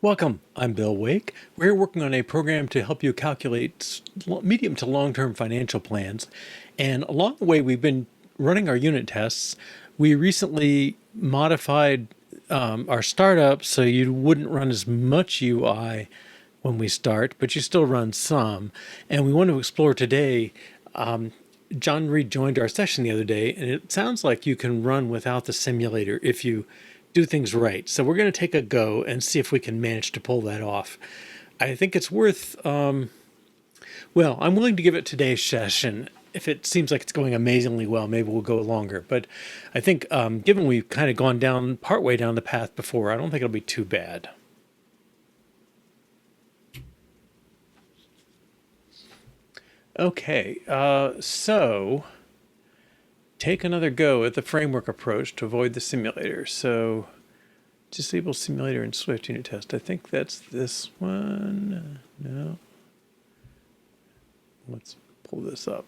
Welcome, I'm Bill Wake. We're working on a program to help you calculate medium to long-term financial plans. And along the way, we've been running our unit tests. We recently modified our startup so you wouldn't run as much UI when we start, but you still run some. And we want to explore today. John Reed joined our session the other day, and it sounds like you can run without the simulator if you do things right. So we're going to take a go and see if we can manage to pull that off. I think it's worth, well, I'm willing to give it today's session. If it seems like it's going amazingly well, maybe we'll go longer. But I think given we've kind of gone down partway down the path before, I don't think it'll be too bad. Okay, so take another go at the framework approach to avoid the simulator. So disable simulator in Swift unit test. I think that's this one. No. Let's pull this up.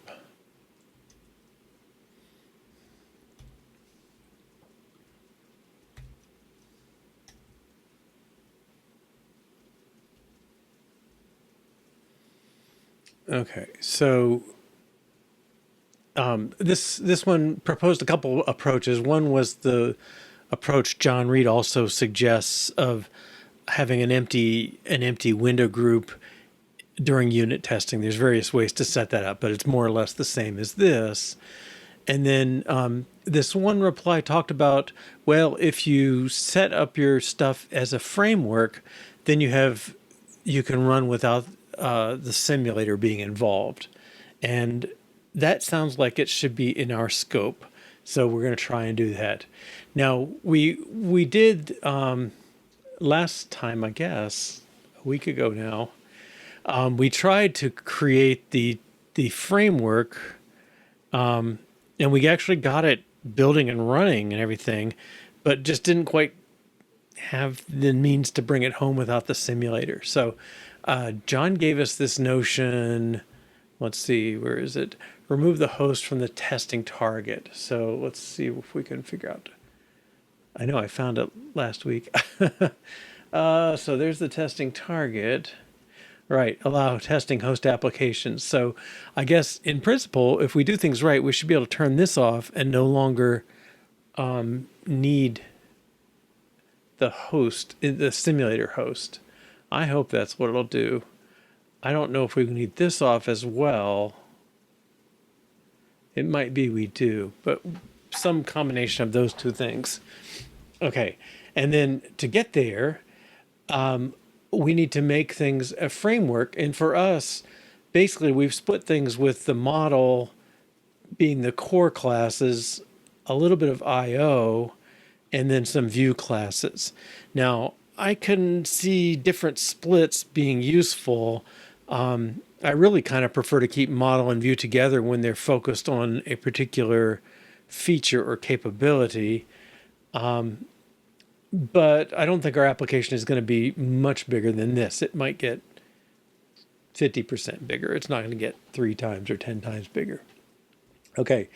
Okay, so this one proposed a couple approaches. One was the approach John Reed also suggests of having an empty window group during unit testing. There's various ways to set that up, but it's more or less the same as this. And then this one reply talked about, well, if you set up your stuff as a framework, then you can run without the simulator being involved. And that sounds like it should be in our scope. So we're going to try and do that. Now, we did last time, I guess, a week ago now, we tried to create the framework, and we actually got it building and running and everything, but just didn't quite have the means to bring it home without the simulator. So John gave us this notion. Let's see, where is it? Remove the host from the testing target. So let's see if we can figure out. I know I found it last week. So there's the testing target. Right, allow testing host applications. So I guess in principle, if we do things right, we should be able to turn this off and no longer need the host, the simulator host. I hope that's what it'll do. I don't know if we need this off as well. It might be we do, but some combination of those two things. Okay, and then to get there, we need to make things a framework. And for us, basically, we've split things with the model being the core classes, a little bit of IO, and then some view classes. Now, I can see different splits being useful. I really kind of prefer to keep model and view together when they're focused on a particular feature or capability. But I don't think our application is going to be much bigger than this. It might get 50% bigger. It's not going to get 3 times or 10 times bigger. Okay.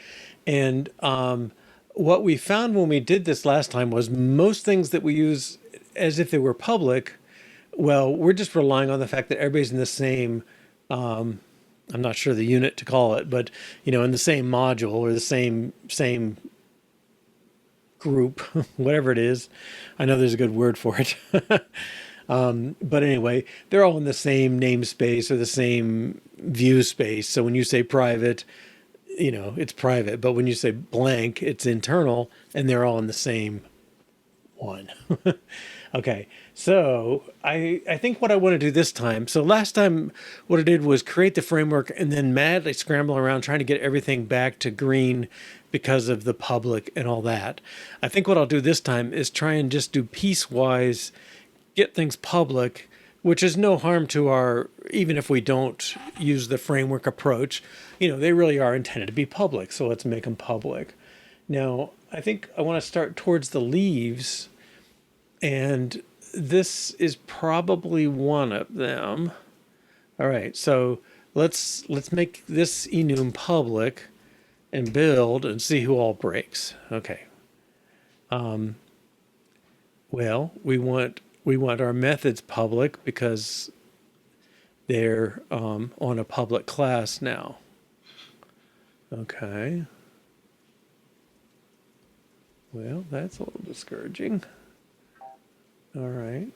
And what we found when we did this last time was most things that we use as if they were public, well, we're just relying on the fact that everybody's in the same, I'm not sure the unit to call it, but, in the same module or the same group, whatever it is. I know there's a good word for it. But anyway, they're all in the same namespace or the same view space. So when you say private, it's private. But when you say blank, it's internal, and they're all in the same one. Okay, so I think what I want to do this time, so last time what I did was create the framework and then madly scramble around trying to get everything back to green because of the public and all that. I think what I'll do this time is try and just do piecewise, get things public, which is no harm to our, even if we don't use the framework approach, they really are intended to be public, so let's make them public. Now, I think I want to start towards the leaves, and this is probably one of them. All right, so let's make this enum public and build and see who all breaks. Okay. Well, we want we want our methods public because they're on a public class now. Okay. Well, that's a little discouraging. All right.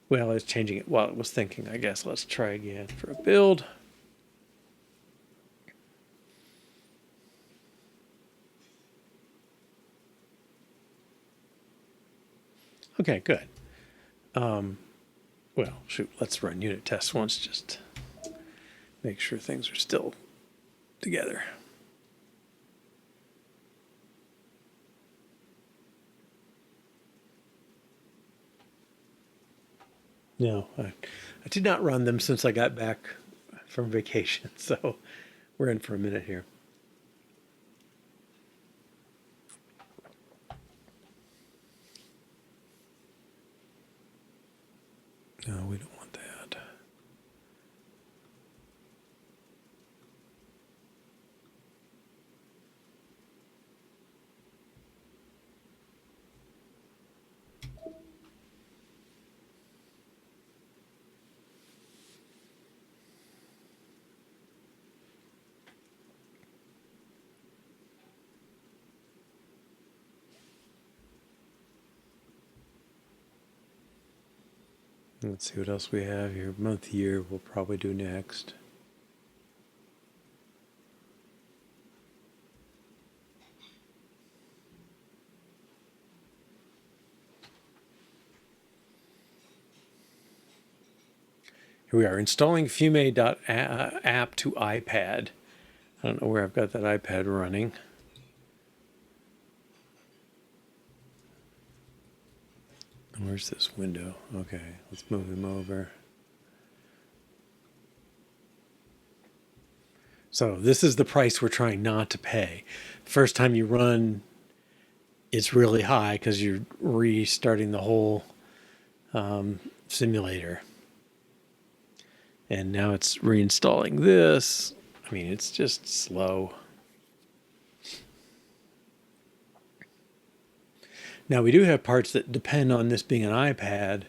Well, it's changing it while it was thinking, I guess. Let's try again for a build. Okay, good. Well, shoot, let's run unit tests once, just make sure things are still together. No, I did not run them since I got back from vacation, so we're in for a minute here. No, we don't want that. Let's see what else we have here. Month, year, we'll probably do next. Here we are, installing Fiume.app to iPad. I don't know where I've got that iPad running. Where's this window? Okay, let's move him over. So this is the price we're trying not to pay. First time you run, it's really high because you're restarting the whole simulator. And now it's reinstalling this. I mean, it's just slow. Now we do have parts that depend on this being an iPad,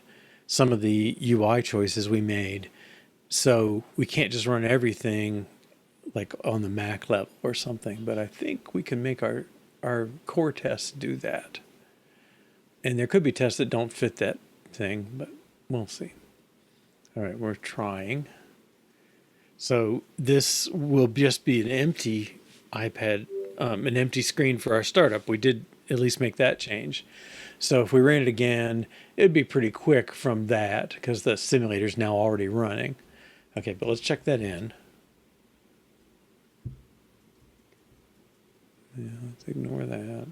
some of the UI choices we made. So we can't just run everything like on the Mac level or something, but I think we can make our core tests do that. And there could be tests that don't fit that thing, but we'll see. All right, we're trying. So this will just be an empty iPad, an empty screen for our startup. We did at least make that change. So if we ran it again, it'd be pretty quick from that because the simulator's now already running. Okay, but let's check that in. Yeah, let's ignore that.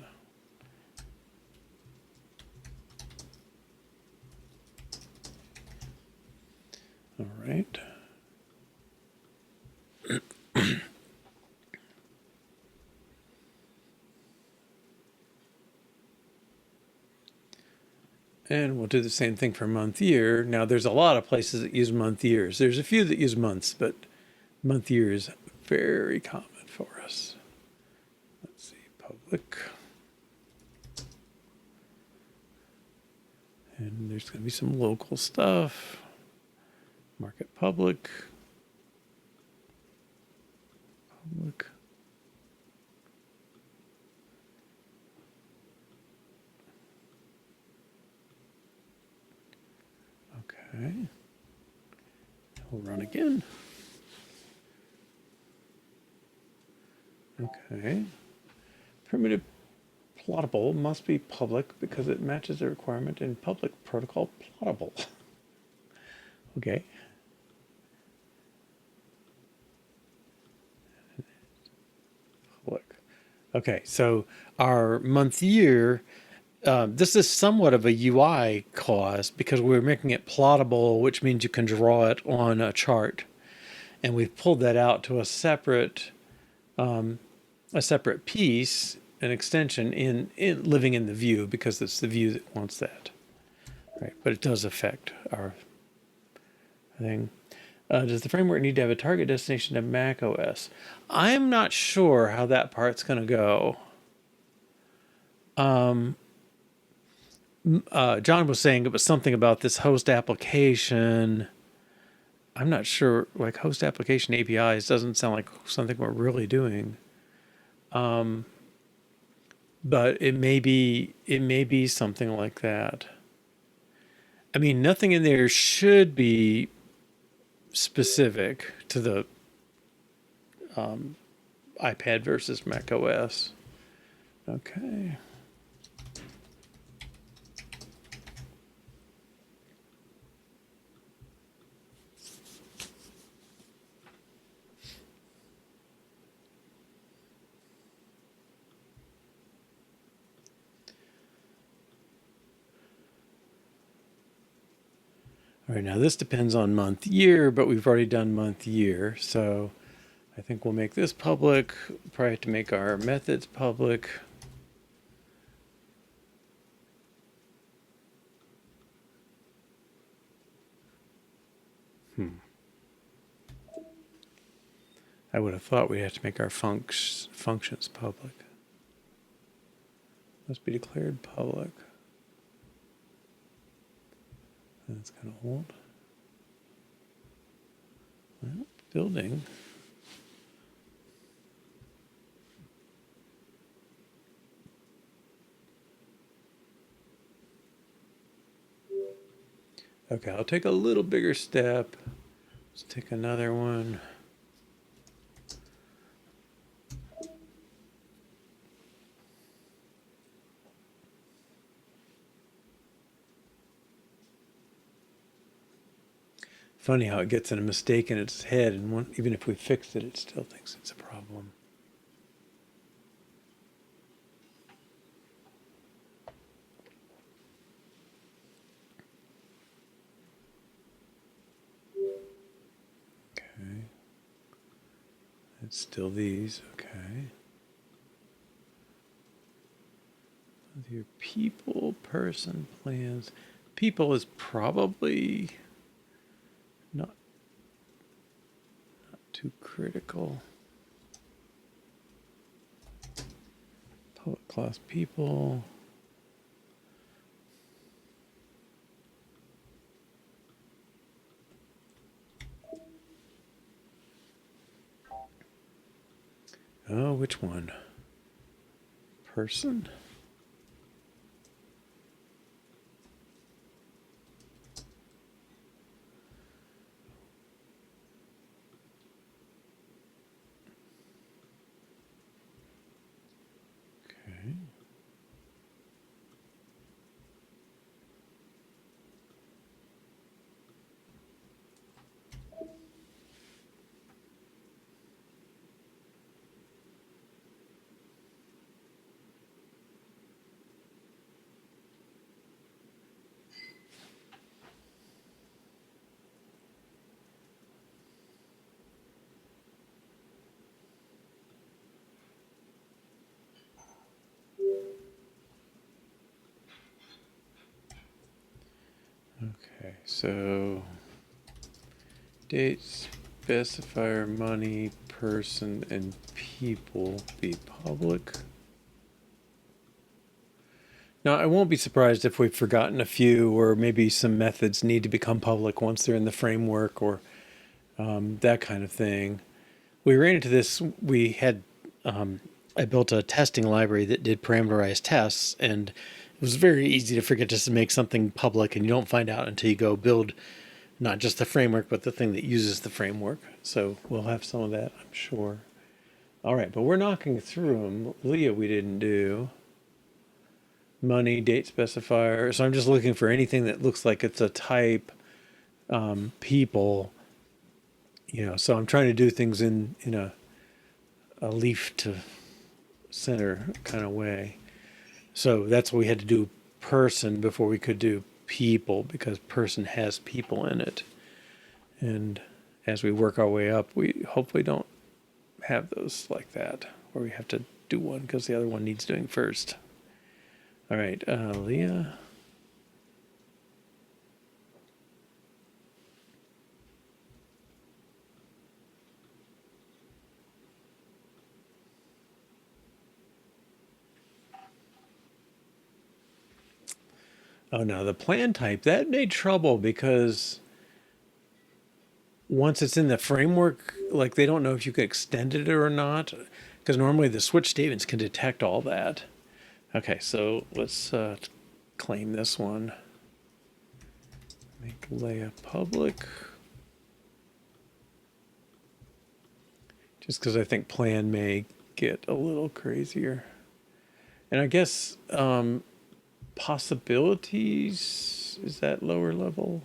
All right. And we'll do the same thing for month year. Now there's a lot of places that use month years. There's a few that use months, but month year is very common for us. Let's see, public. And there's going to be some local stuff. Market public. Public. Okay. We'll run again. Okay. Primitive plottable must be public because it matches the requirement in public protocol plottable. Okay. Public. Okay, so our month year, this is somewhat of a UI cause because we're making it plottable, which means you can draw it on a chart. And we've pulled that out to a separate piece, an extension in living in the view because it's the view that wants that. Right, but it does affect our thing. Does the framework need to have a target destination of Mac OS? I'm not sure how that part's going to go. John was saying it was something about this host application. I'm not sure, like host application APIs doesn't sound like something we're really doing. But it may be something like that. I mean, nothing in there should be specific to the iPad versus Mac OS. Okay. All right, now this depends on month year, but we've already done month year, so I think we'll make this public. Probably have to make our methods public. I would have thought we'd have to make our functions public. Must be declared public. That's kind of old. Well, building. Okay, I'll take a little bigger step. Let's take another one. Funny how it gets in a mistake in its head, and even if we fixed it, it still thinks it's a problem. Okay. It's still these, okay. Your people, person, plans. People is probably not too critical. Public class people. Oh, which one? Person? Okay. Okay, so date, specifier, money, person, and people be public. Now, I won't be surprised if we've forgotten a few, or maybe some methods need to become public once they're in the framework, or that kind of thing. We ran into this. We had I built a testing library that did parameterized tests, and it was very easy to forget just to make something public, and you don't find out until you go build not just the framework, but the thing that uses the framework. So we'll have some of that, I'm sure. All right, but we're knocking through them. Leah, we didn't do. Money, date specifier. So I'm just looking for anything that looks like it's a type, people. So I'm trying to do things in a leaf to center kind of way. So that's what we had to do person before we could do people, because person has people in it. And as we work our way up, we hopefully don't have those like that, where we have to do one because the other one needs doing first. All right, Leah. Oh no, the plan type, that made trouble because once it's in the framework, like they don't know if you can extend it or not, because normally the switch statements can detect all that. Okay, so let's claim this one. Make Leia public. Just because I think plan may get a little crazier. And I guess possibilities, is that lower level?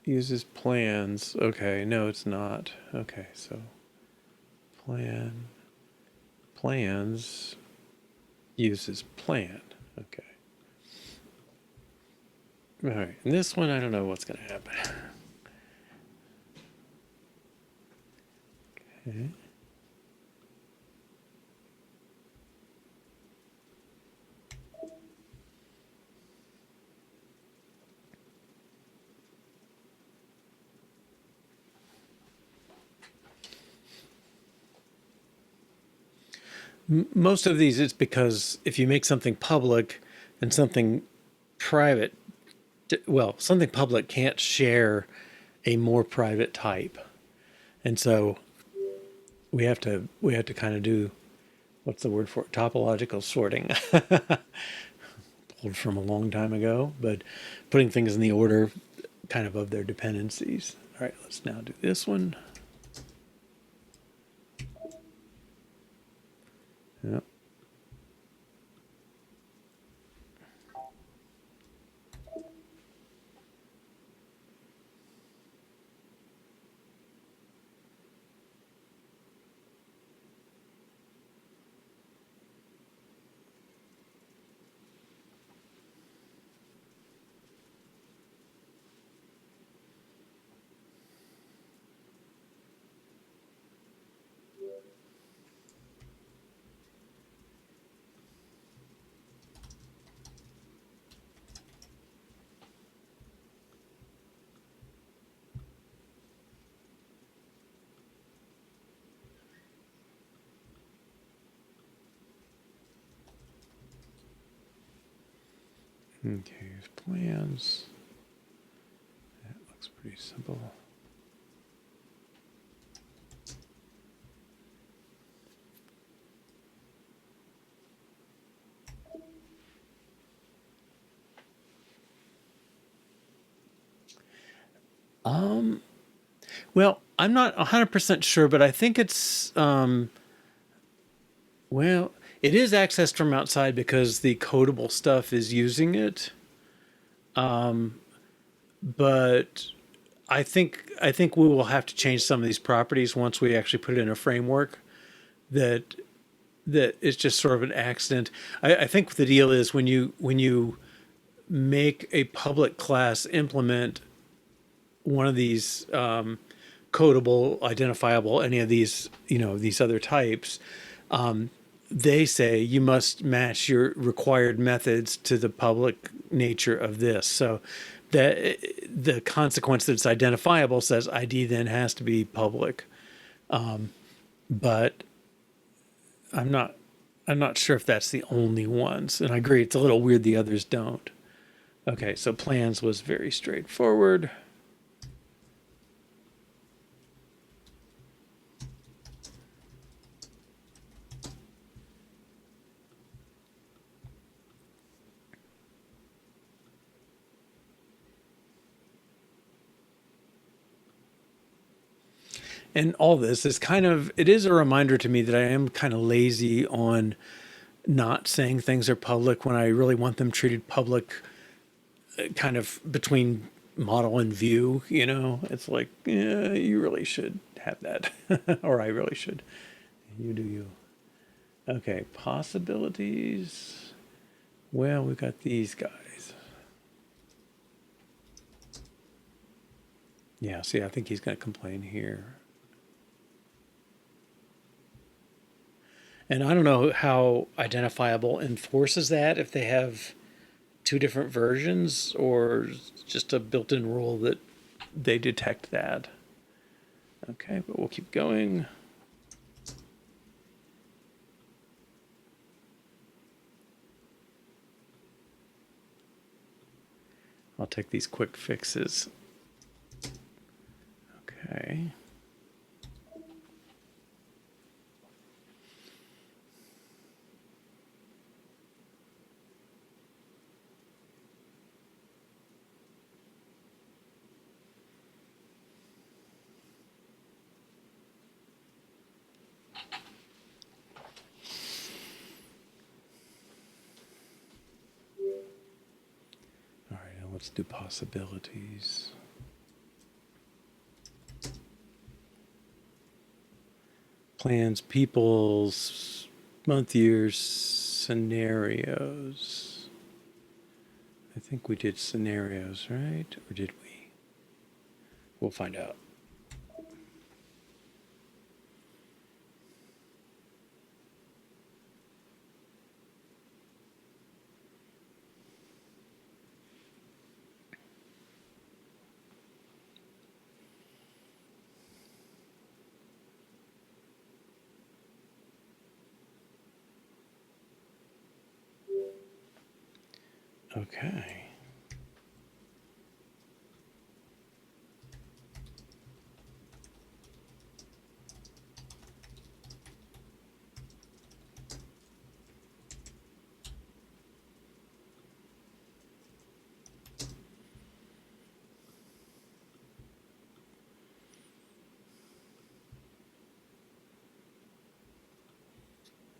Uses plans. Okay, no, it's not. Okay, so plans uses plan. Okay. All right, and this one, I don't know what's going to happen. Okay. Most of these, it's because if you make something public and something private, well, something public can't share a more private type, and so we have to kind of do, what's the word for it? Topological sorting, pulled from a long time ago, but putting things in the order kind of their dependencies. All right, let's now do this one. Yep. Okay, here's plans. That looks pretty simple. Well, I'm not 100% sure, but I think it's, well, it is accessed from outside because the codable stuff is using it. But I think we will have to change some of these properties once we actually put it in a framework that is just sort of an accident. I think the deal is when you make a public class implement one of these codable, identifiable, any of these, these other types, they say you must match your required methods to the public nature of this. So that the consequence that it's identifiable says ID then has to be public. But I'm not I'm not sure if that's the only ones. And I agree, it's a little weird the others don't. Okay, so plans was very straightforward. And all this is it is a reminder to me that I am kind of lazy on not saying things are public when I really want them treated public, kind of between model and view, It's like, yeah, you really should have that. Or I really should. You do you. Okay, possibilities. Well, we've got these guys. Yeah, see, I think he's going to complain here. And I don't know how identifiable enforces that, if they have two different versions or just a built-in rule that they detect that. Okay, but we'll keep going. I'll take these quick fixes. Okay. All right, now let's do possibilities. Plans, peoples, month, years, scenarios. I think we did scenarios, right? Or did we? We'll find out. Okay.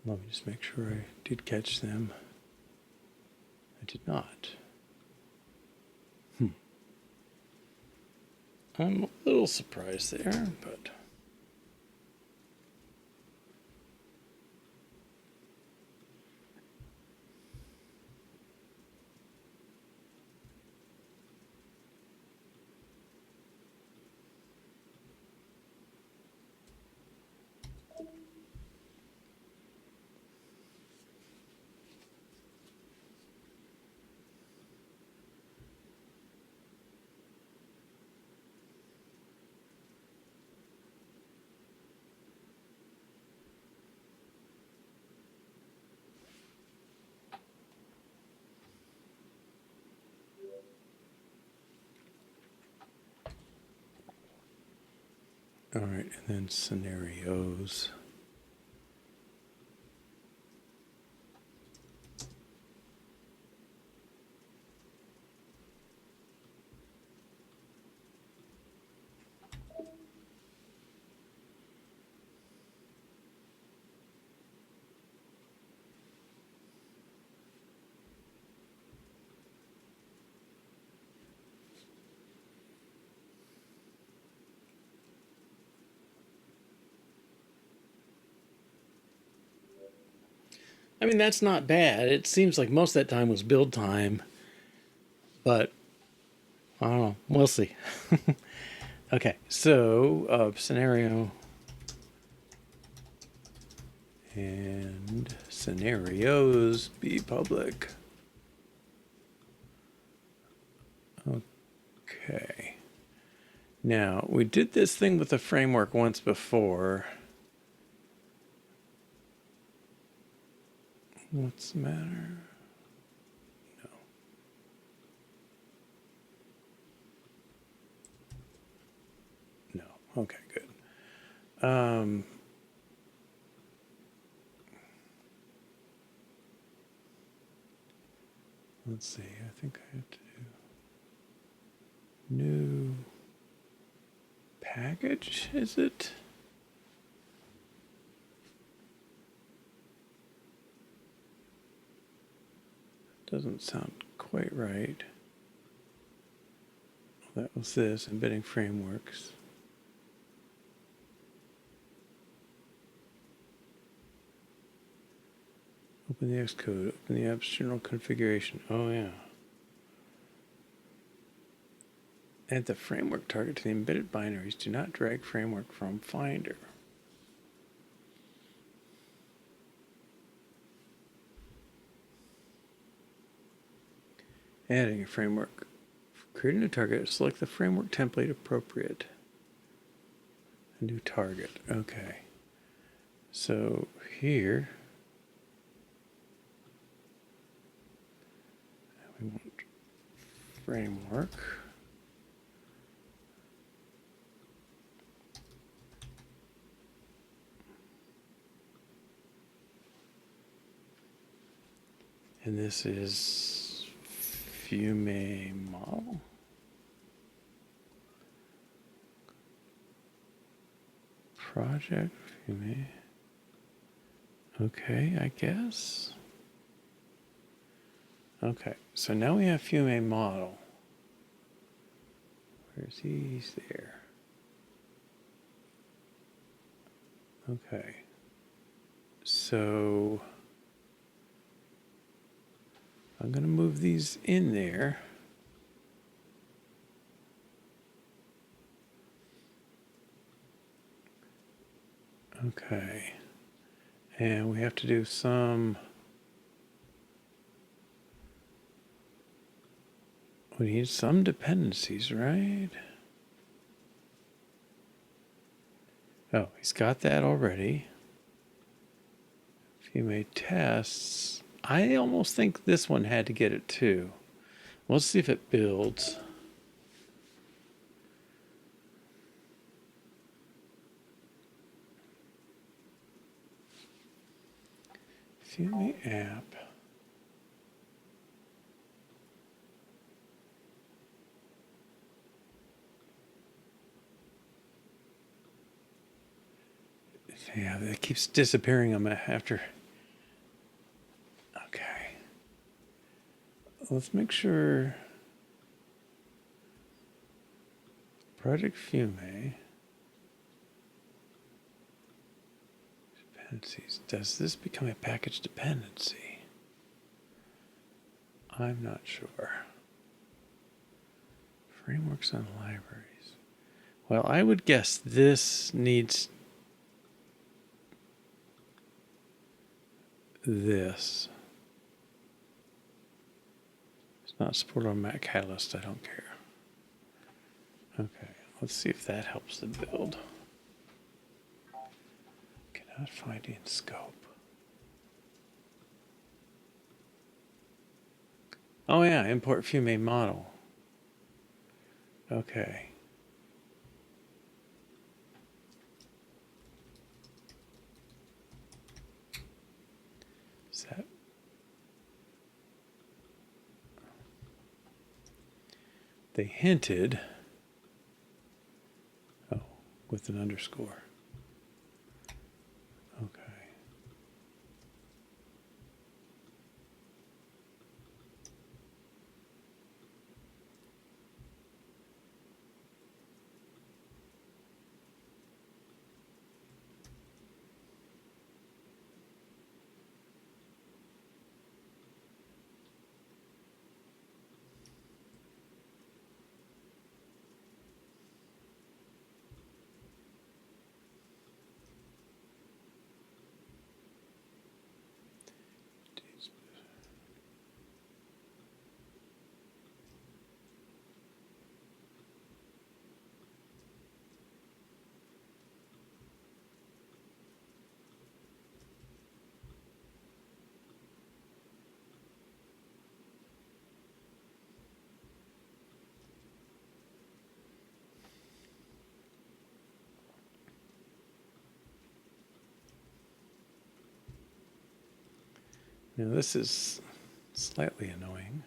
Let me just make sure I did catch them. I did not. I'm a little surprised there, but all right, and then scenarios. I mean, that's not bad. It seems like most of that time was build time, but I don't know. We'll see. Okay, so scenario and scenarios be public. Okay. Now, we did this thing with the framework once before. What's the matter? No. Okay, good. Let's see. I think I have to do new package, is it? Doesn't sound quite right. That was this, embedding frameworks. Open the Xcode, open the apps general configuration. Oh yeah. Add the framework target to the embedded binaries. Do not drag framework from Finder. Adding a framework. Create a new target. Select the framework template appropriate. A new target. Okay. So here we want framework. And this is Fiume model. Project Fiume. Okay, I guess. Okay, so now we have Fiume model. Where's he? He's there. Okay. So I'm going to move these in there. Okay. And we have to do some, we need some dependencies, right? Oh, he's got that already. Fiume tests. I almost think this one had to get it too. Let's see if it builds. Fiume app. Yeah, that keeps disappearing on my after. Okay. Let's make sure. Project Fiume. Dependencies. Does this become a package dependency? I'm not sure. Frameworks and libraries. Well, I would guess this needs this. It's not supported on Mac Catalyst. I don't care. Okay, let's see if that helps the build. Cannot find in scope. Oh yeah, import Fiume model. Okay. Is that? They hinted. Oh, with an underscore. Okay. Now this is slightly annoying.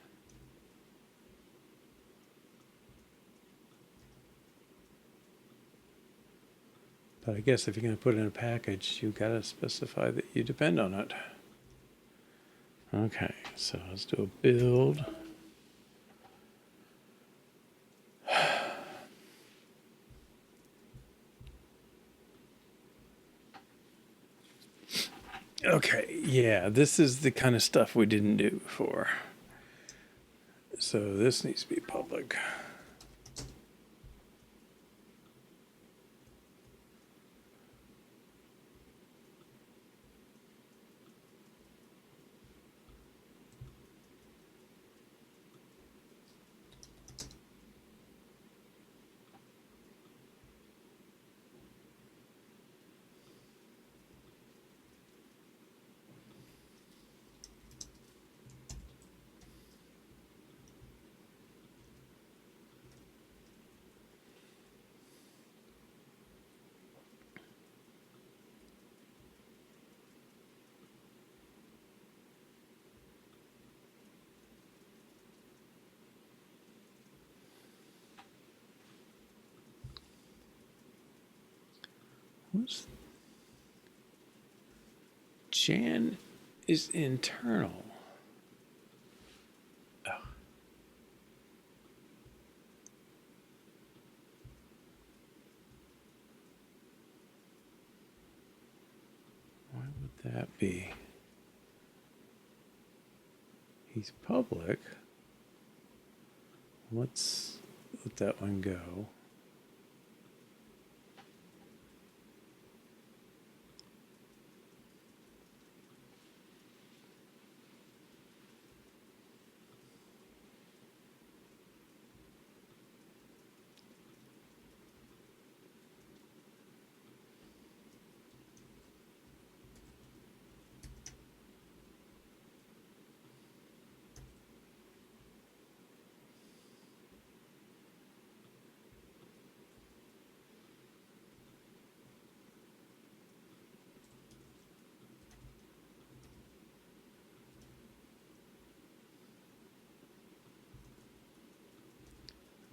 But I guess if you're going to put it in a package, you've got to specify that you depend on it. Okay, so let's do a build. Okay, yeah, this is the kind of stuff we didn't do before. So this needs to be public. those. Jan is internal. Oh. Why would that be? He's public. Let's let that one go.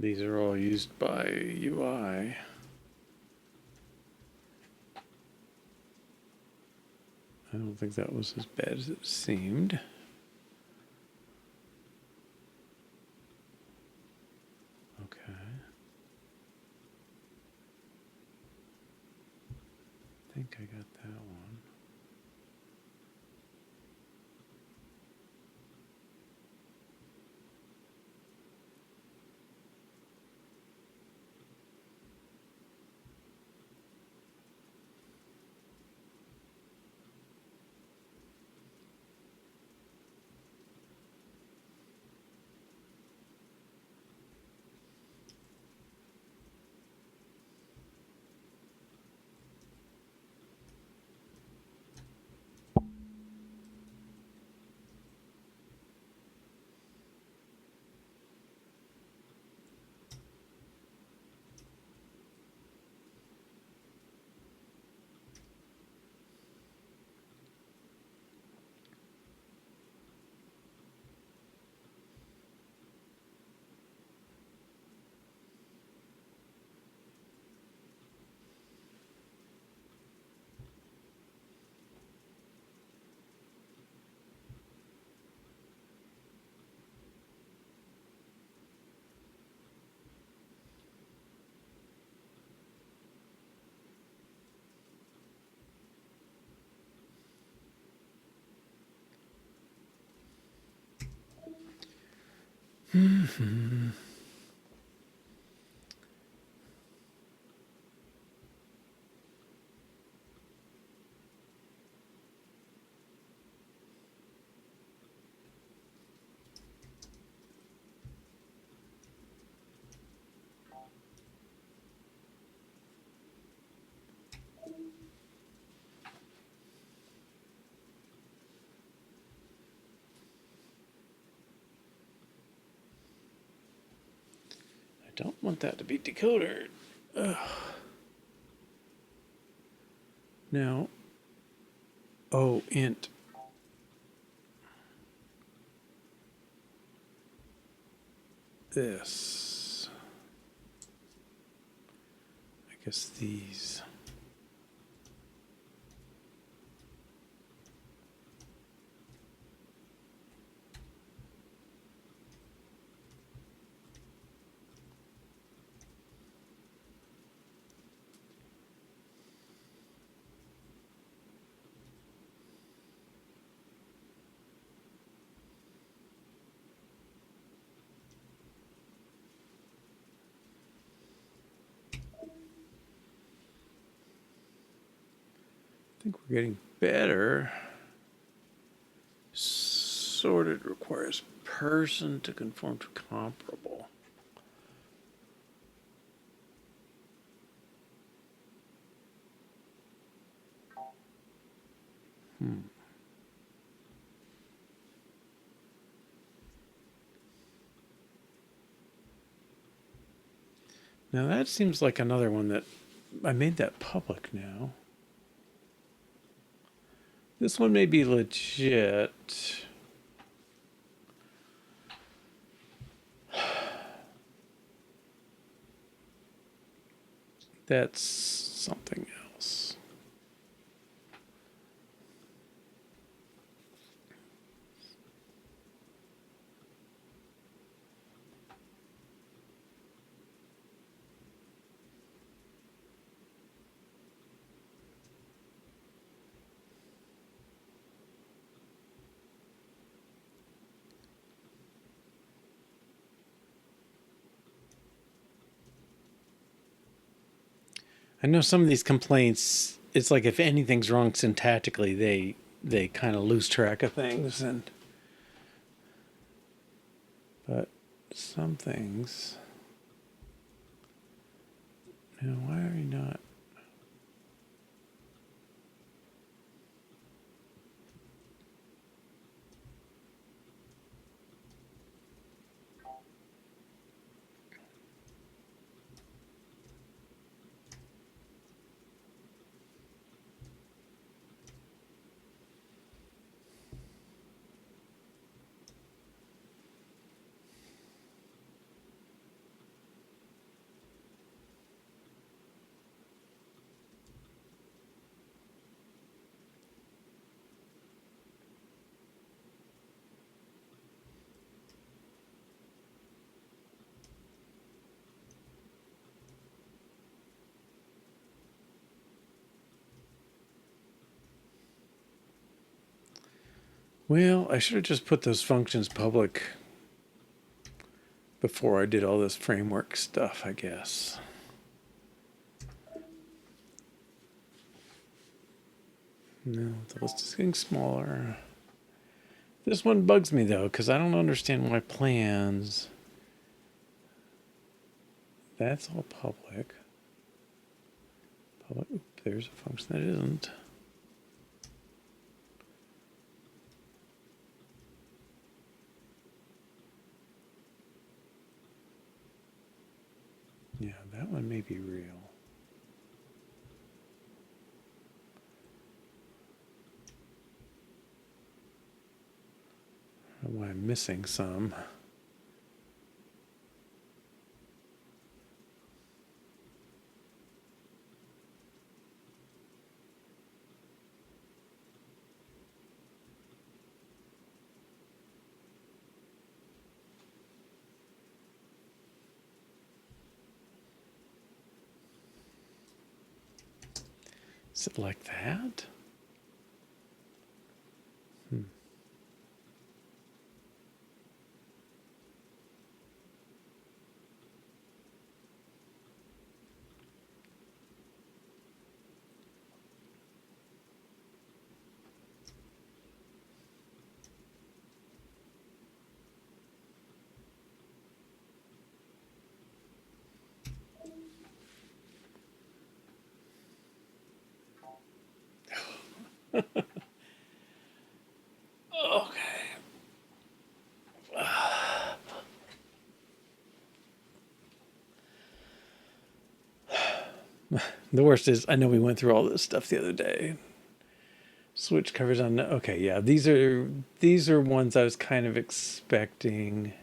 These are all used by UI. I don't think that was as bad as it seemed. Okay. I think I got that one. I don't want that to be decoded. Ugh. Now, oh, int. This. I guess these. I think we're getting better. Sorted requires person to conform to comparable. Now that seems like another one that I made that public now. This one may be legit. That's something else. I know some of these complaints, it's like if anything's wrong syntactically, they kind of lose track of things, and but some things. You know, why are you not? Well, I should have just put those functions public before I did all this framework stuff, I guess. No, the list is getting smaller. This one bugs me though, because I don't understand why plans. That's all public. Public. Oop, there's a function that isn't. Yeah, that one may be real. I don't know why I'm missing some. Is it like that? Okay. The worst is, I know we went through all this stuff the other day. Switch covers on. Okay, yeah, these are ones I was kind of expecting.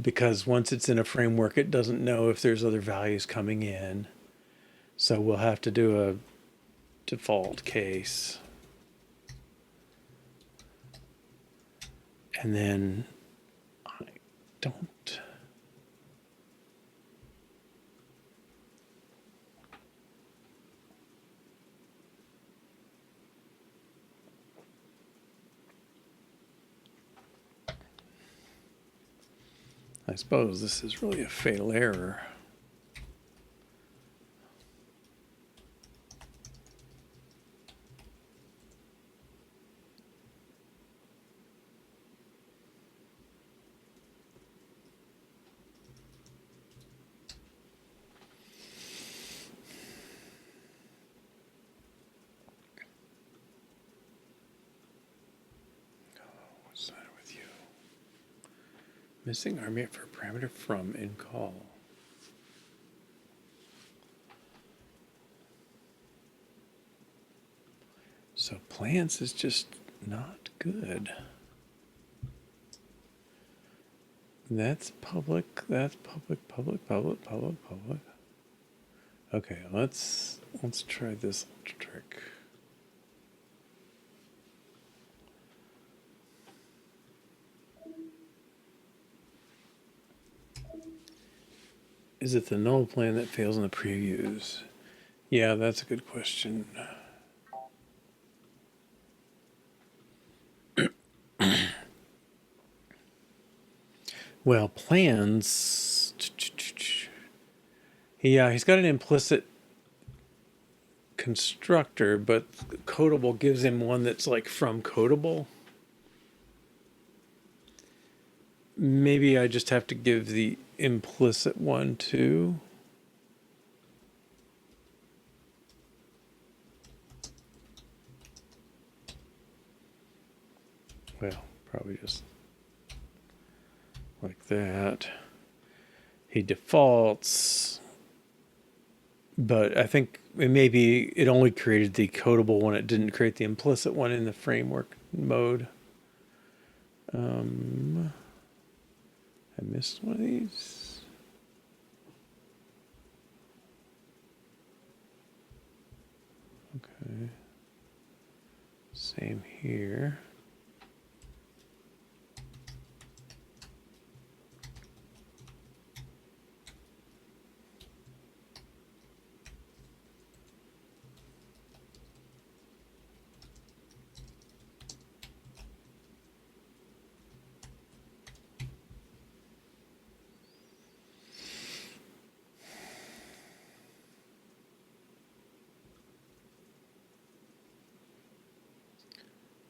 Because once it's in a framework, it doesn't know if there's other values coming in. So we'll have to do a default case. And then I don't. I suppose this is really a fatal error. What's that with you? Missing argument for parameter from in call. So plants is just not good. That's public, public. Okay, let's try this trick. Is it the null plan that fails in the previews? Yeah, that's a good question. Well, plans. Yeah, he's got an implicit constructor, but Codable gives him one that's like from Codable. Maybe I just have to give the implicit one too. Well, probably just like that. He defaults, but I think maybe it only created the codable one. It didn't create the implicit one in the framework mode. I missed one of these. Okay. Same here.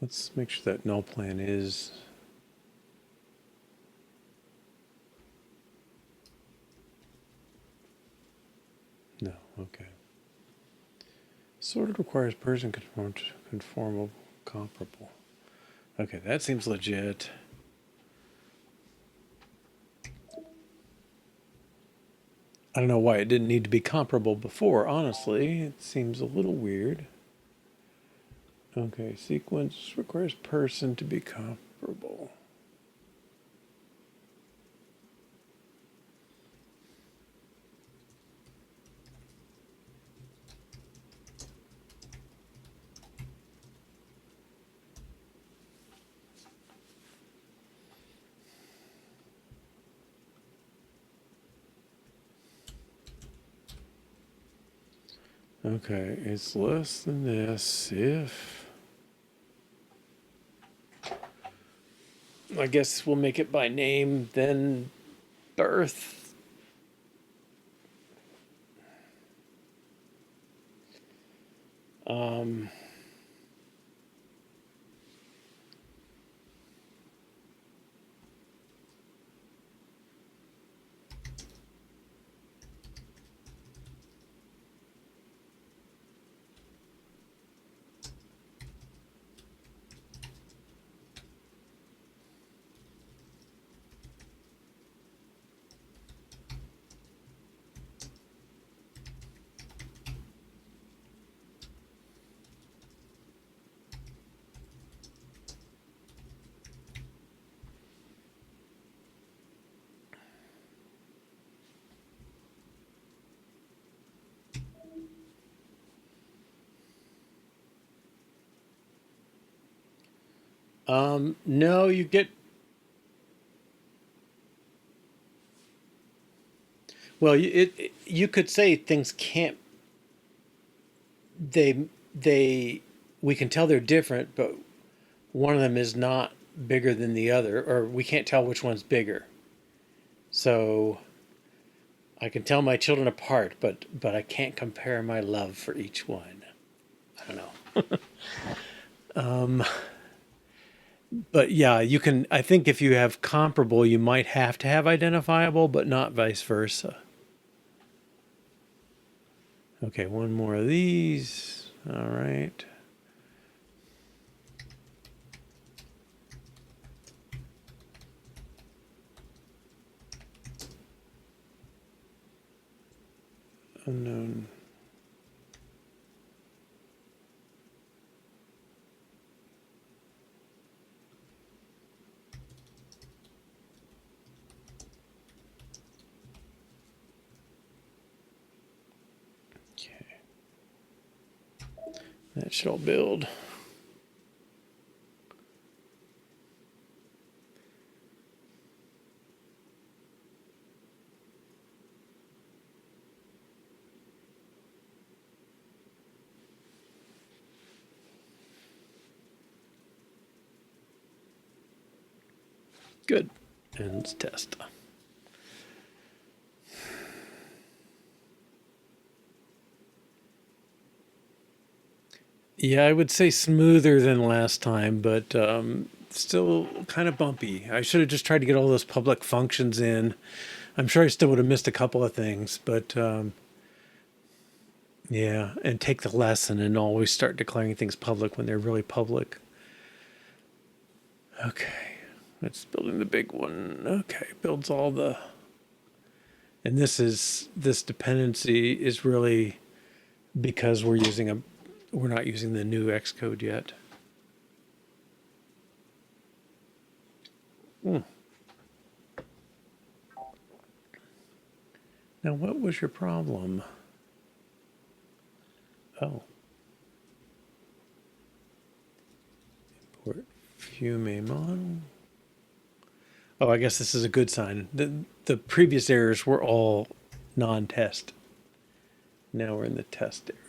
Let's make sure that null plan is. No, okay. Sorted requires person conformable comparable. Okay, that seems legit. I don't know why it didn't need to be comparable before, honestly. It seems a little weird. Okay, sequence requires person to be comparable. Okay, it's less than this if... I guess we'll make it by name, then birth. No, you get... Well, you could say things can't... They... We can tell they're different, but one of them is not bigger than the other, or we can't tell which one's bigger. So I can tell my children apart, but I can't compare my love for each one. I don't know. But yeah, you can. I think if you have comparable, you might have to have identifiable, but not vice versa. Okay, one more of these. All right. Unknown. Okay. That should all build. Good. And let's test. Yeah, I would say smoother than last time, but still kind of bumpy. I should have just tried to get all those public functions in. I'm sure I still would have missed a couple of things, but yeah, and take the lesson and always start declaring things public when they're really public. Okay, it's building the big one. Okay, builds all the, and this dependency is really because we're not using the new Xcode yet. Now, what was your problem? Oh, import Fiume model. Oh, I guess this is a good sign. The previous errors were all non-test. Now we're in the test area.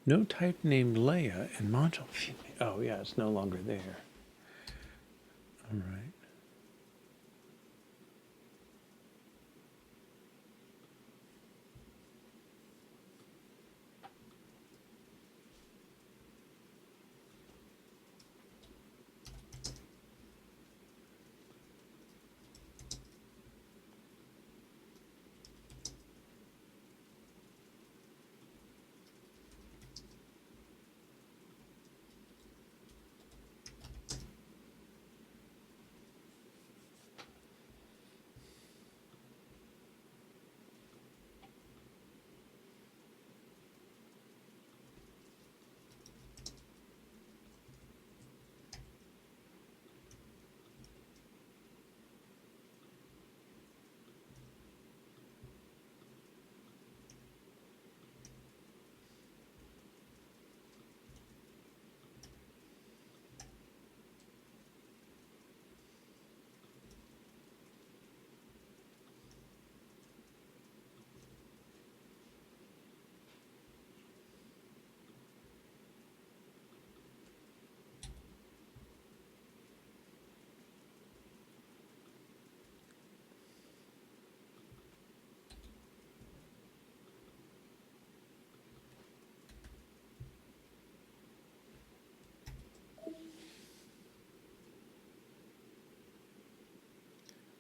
No type named Leia in module Fiume. Oh yeah, it's no longer there. All right.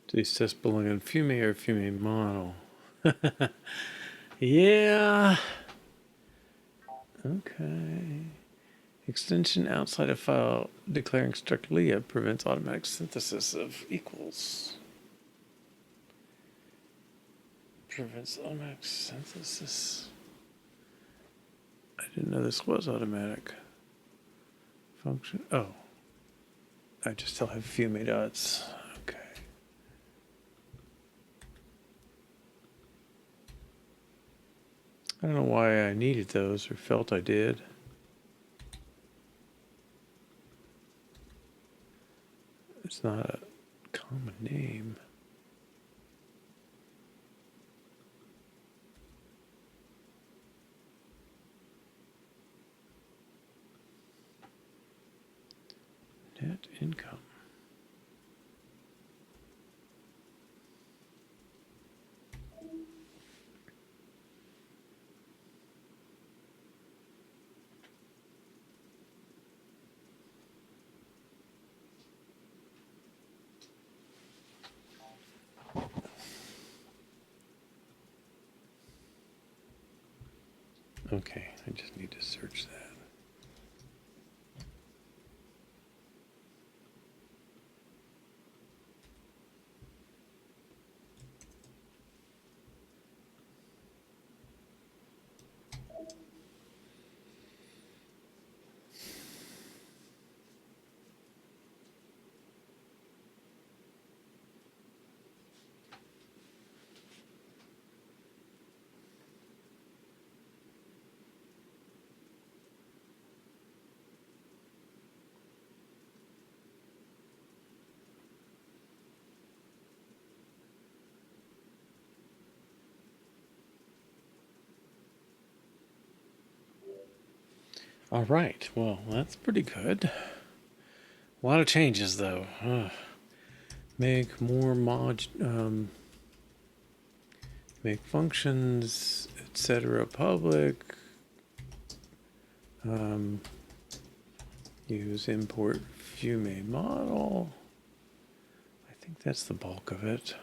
Do these tests belong in Fiume or Fiume model? Yeah. Okay. Extension outside of file declaring struct Leah prevents automatic synthesis of equals. Prevents automatic synthesis. I didn't know this was automatic. Function. Oh. I just still have Fiume dots. Okay. I don't know why I needed those or felt I did. It's not a common name. Net income. Okay, I just need to search that. All right. Well, that's pretty good. A lot of changes, though. Make more make functions, etc. public. Use import Fiume model. I think that's the bulk of it.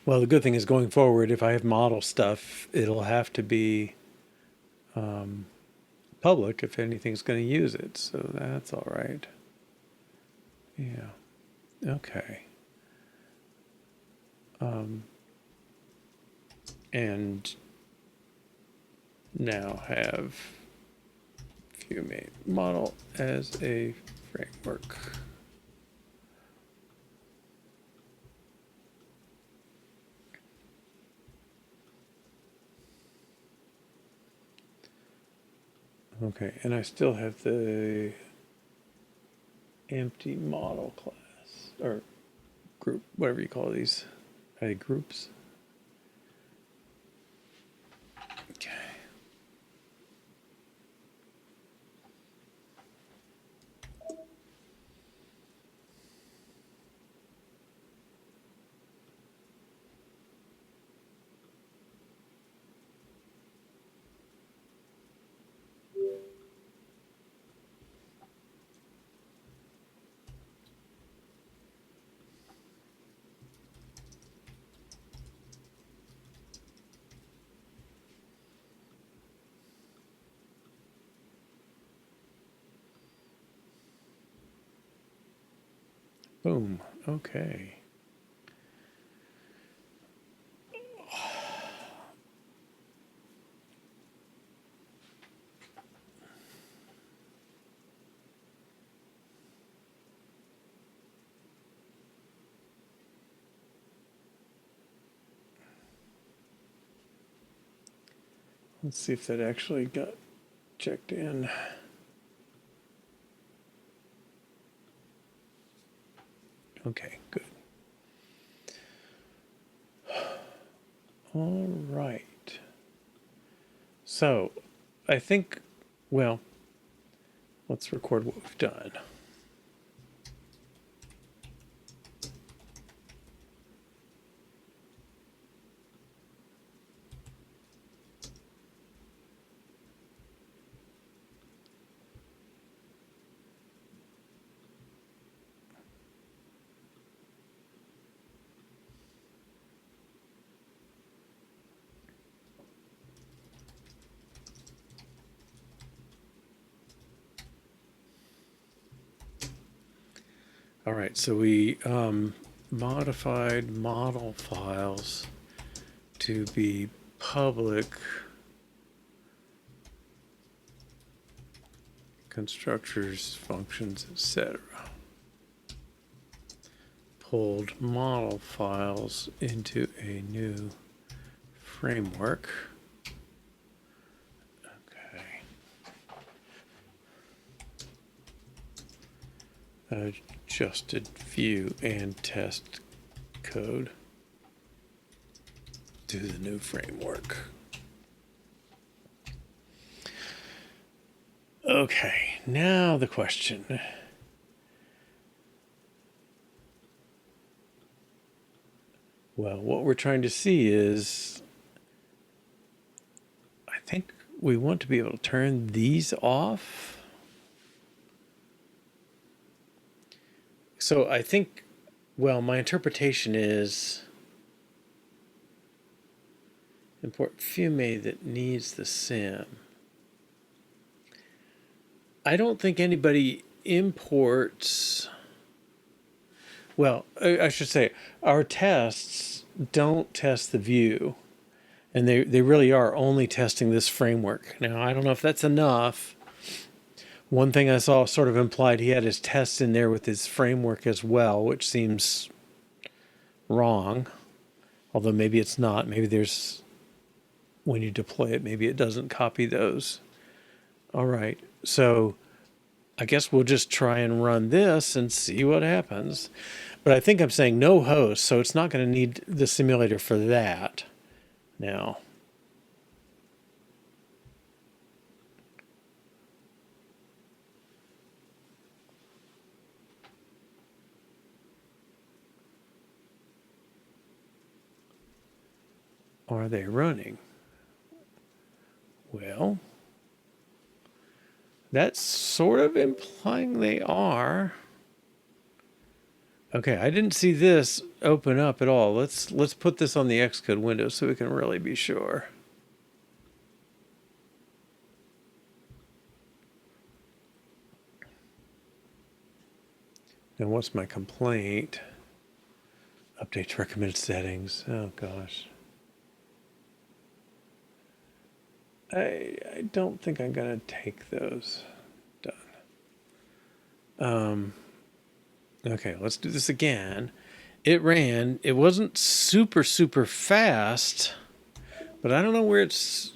Well, the good thing is going forward, if I have model stuff, it'll have to be public if anything's going to use it. So that's all right. Yeah. Okay. And now have Fiume model as a framework. Okay, and I still have the empty model class or group, whatever you call these, groups. Okay. Boom. Okay. Let's see if that actually got checked in. Okay, good. All right. So I think, well, let's record what we've done. All right, so we modified model files to be public constructors, functions, etc. Pulled model files into a new framework. Okay. Adjusted view and test code to the new framework. Okay, now the question. Well, what we're trying to see is, I think we want to be able to turn these off. So I think, well, my interpretation is import Fiume that needs the sim. I don't think anybody imports, well, I should say our tests don't test the view, and they really are only testing this framework. Now, I don't know if that's enough. One thing I saw sort of implied he had his tests in there with his framework as well, which seems wrong. Although maybe it's not. Maybe there's, when you deploy it, maybe it doesn't copy those. All right. So I guess we'll just try and run this and see what happens. But I think I'm saying no host, so it's not going to need the simulator for that now. Are they running? Well, that's sort of implying they are. Okay, I didn't see this open up at all. Let's put this on the Xcode window so we can really be sure. Now what's my complaint? Update recommended settings. Oh gosh. I don't think I'm gonna take those. Done. Okay, let's do this again. It ran. It wasn't super fast, but I don't know where it's.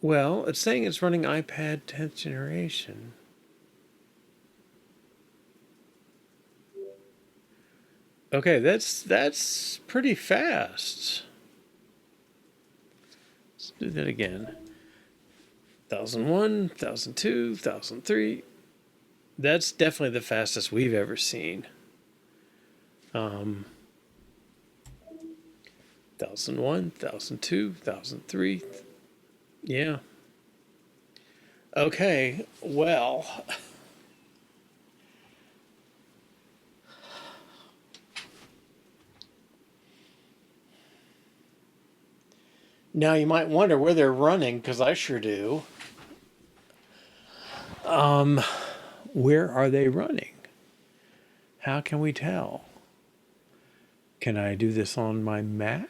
Well, it's saying it's running iPad 10th generation. Okay, that's pretty fast. Let's do that again. 1001, 1002, 1003. That's definitely the fastest we've ever seen. 1001, 1002, 1003. Yeah. Okay, well. Now you might wonder where they're running, because I sure do. Where are they running? How can we tell? Can I do this on my Mac?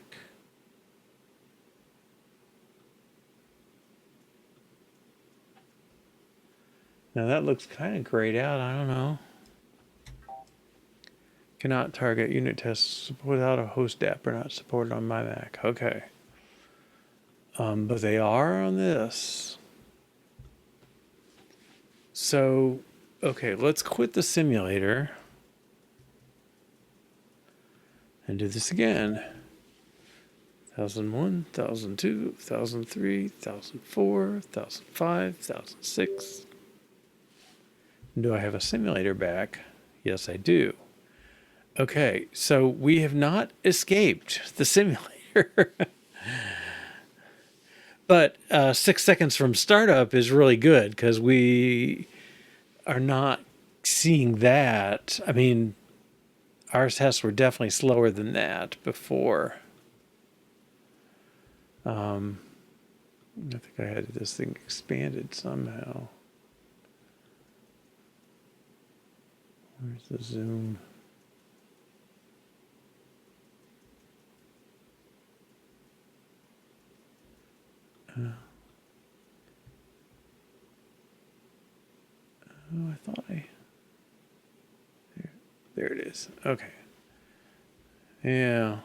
Now that looks kind of grayed out. I don't know. Cannot target unit tests without a host app or not supported on my Mac. Okay. But they are on this. So, okay, let's quit the simulator and do this again. 1001, 1002, 1003, 1004, 1005, 1006. Do I have a simulator back? Yes, I do. Okay, so we have not escaped the simulator. But 6 seconds from startup is really good because we are not seeing that. I mean, our tests were definitely slower than that before. I think I had this thing expanded somehow. Where's the zoom? Oh, I thought there it is. Okay. Yeah.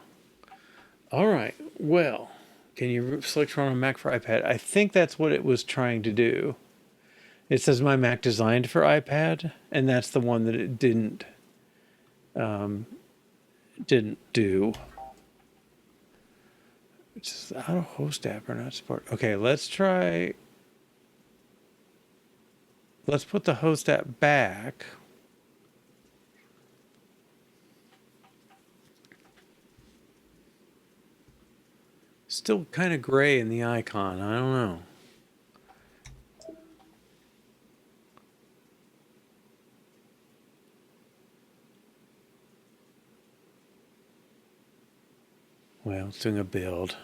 All right. Well, can you select run on Mac for iPad? I think that's what it was trying to do. It says my Mac designed for iPad, and that's the one that it didn't do. It's out of host app or not support. Okay, let's try. Let's put the host app back. Still kind of gray in the icon. I don't know. Well, it's doing a build.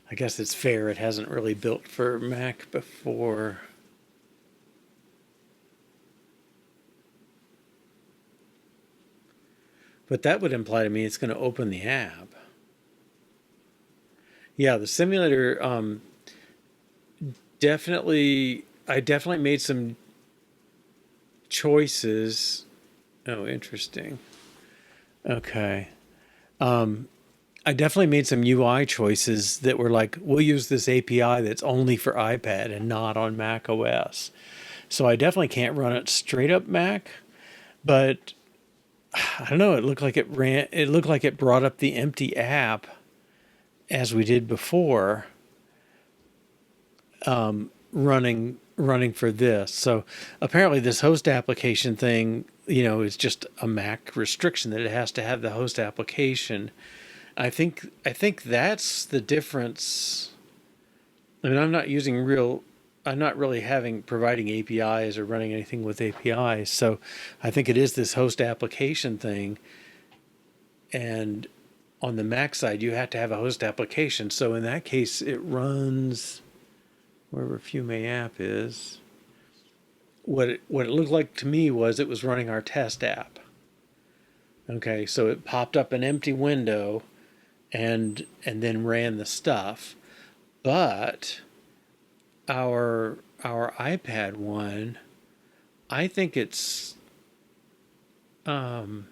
I guess it's fair. It hasn't really built for Mac before. But that would imply to me it's going to open the app. Yeah, the simulator I definitely made some choices. Oh, interesting. Okay. I definitely made some UI choices that were like, we'll use this API that's only for iPad and not on Mac OS. So I definitely can't run it straight up Mac, but I don't know. It looked like it ran. It looked like it brought up the empty app as we did before, running for this. So apparently, this host application thing, is just a Mac restriction that it has to have the host application. I think that's the difference. I mean, I'm not really providing APIs or running anything with APIs. So I think it is this host application thing. And on the Mac side, you have to have a host application. So in that case, it runs wherever Fiume app is. What it looked like to me was it was running our test app. Okay, so it popped up an empty window and then ran the stuff. But our iPad one, I think it's running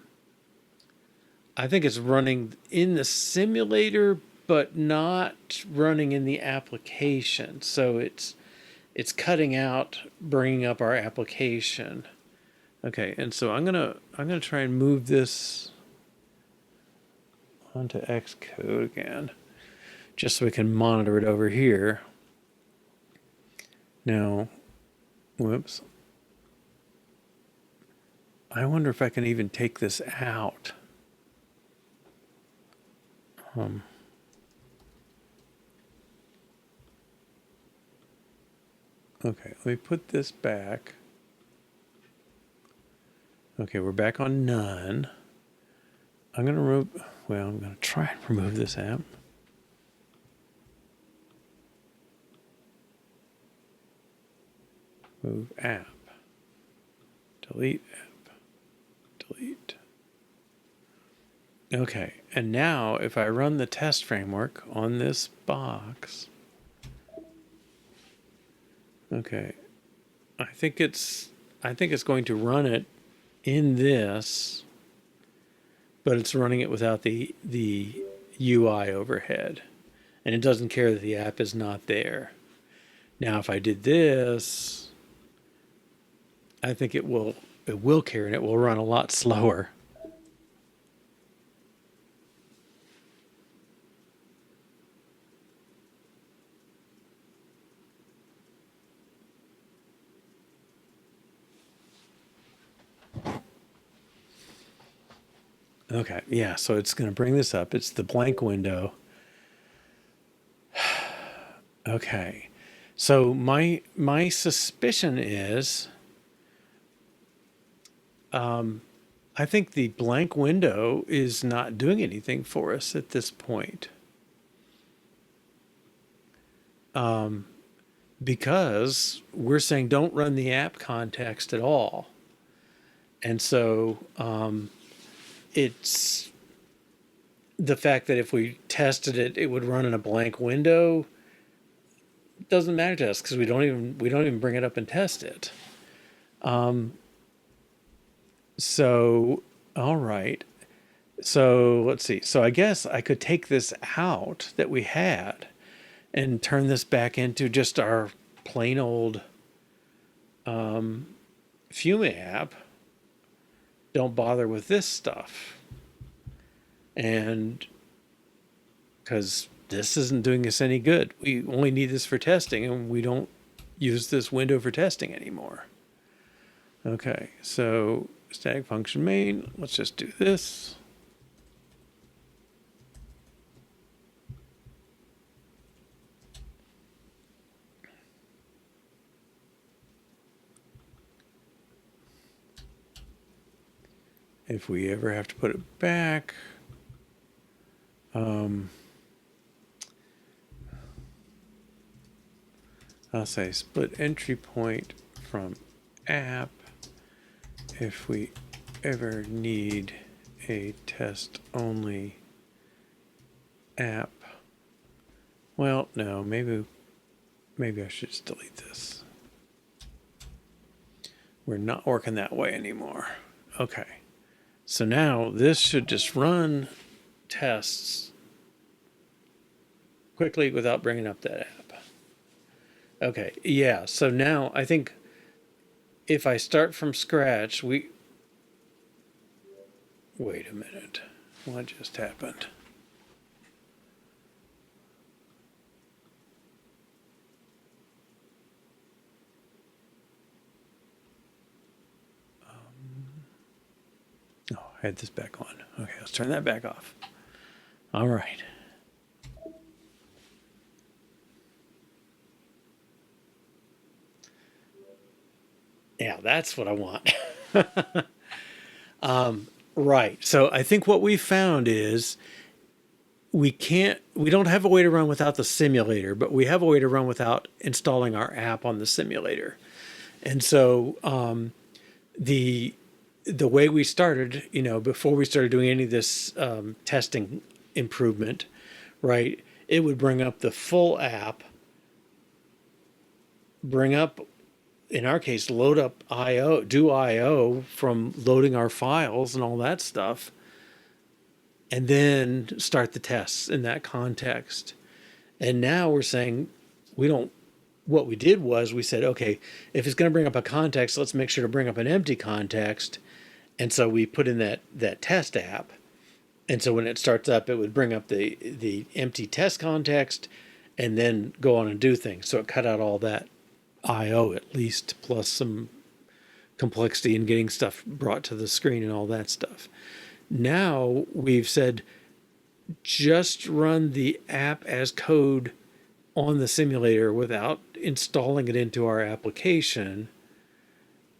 in the simulator, but not running in the application. So it's cutting out, bringing up our application. Okay, and so I'm gonna try and move this onto Xcode again, just so we can monitor it over here. Now, whoops. I wonder if I can even take this out. Okay, let me put this back. Okay, we're back on none. I'm going to try and remove this app. Move app. Delete app. Delete. Okay, and now if I run the test framework on this box, okay, I think it's going to run it in this, but it's running it without the UI overhead, and it doesn't care that the app is not there. Now, if I did this, I think it will care, and it will run a lot slower. Okay, yeah, so it's going to bring this up. It's the blank window. Okay, so my suspicion is, I think the blank window is not doing anything for us at this point. Because we're saying don't run the app context at all. And so it's the fact that if we tested it, it would run in a blank window. Doesn't matter to us because we don't even bring it up and test it. So all right. So let's see. So I guess I could take this out that we had and turn this back into just our plain old Fiume app. Don't bother with this stuff. And because this isn't doing us any good. We only need this for testing, and we don't use this window for testing anymore. Okay, so static function main, let's just do this. If we ever have to put it back, I'll say split entry point from app if we ever need a test only app. Well, no, maybe I should just delete this. We're not working that way anymore. Okay. So now this should just run tests quickly without bringing up that app. Okay, yeah, so now I think if I start from scratch, wait a minute, what just happened? Oh, I had this back on. Okay, let's turn that back off. All right. Yeah, that's what I want. Right. So I think what we found is we don't have a way to run without the simulator, but we have a way to run without installing our app on the simulator. And so the way we started, before we started doing any of this testing improvement, right, it would bring up the full app, bring up, in our case, load up IO, do IO from loading our files and all that stuff, and then start the tests in that context. And now we're saying what we did was we said, okay, if it's going to bring up a context, let's make sure to bring up an empty context. And so we put in that test app. And so when it starts up, it would bring up the empty test context and then go on and do things. So it cut out all that IO at least, plus some complexity in getting stuff brought to the screen and all that stuff. Now we've said just run the app as code on the simulator without installing it into our application.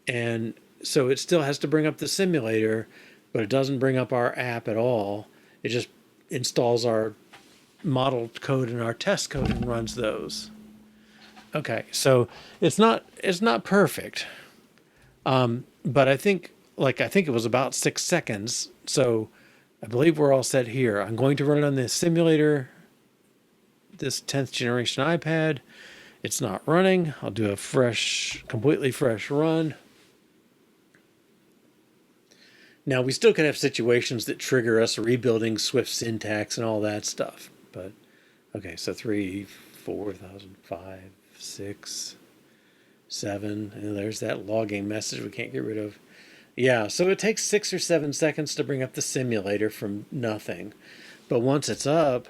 And so it still has to bring up the simulator, but it doesn't bring up our app at all. It just installs our modeled code and our test code and runs those. Okay, so it's not perfect, but I think it was about 6 seconds. So I believe we're all set here. I'm going to run it on this simulator, this 10th generation iPad. It's not running. I'll do a completely fresh run. Now we still could have situations that trigger us rebuilding Swift syntax and all that stuff. But okay, so 3, 4,000, 5, 6, 7, and there's that logging message we can't get rid of. Yeah, so it takes 6 or 7 seconds to bring up the simulator from nothing. But once it's up,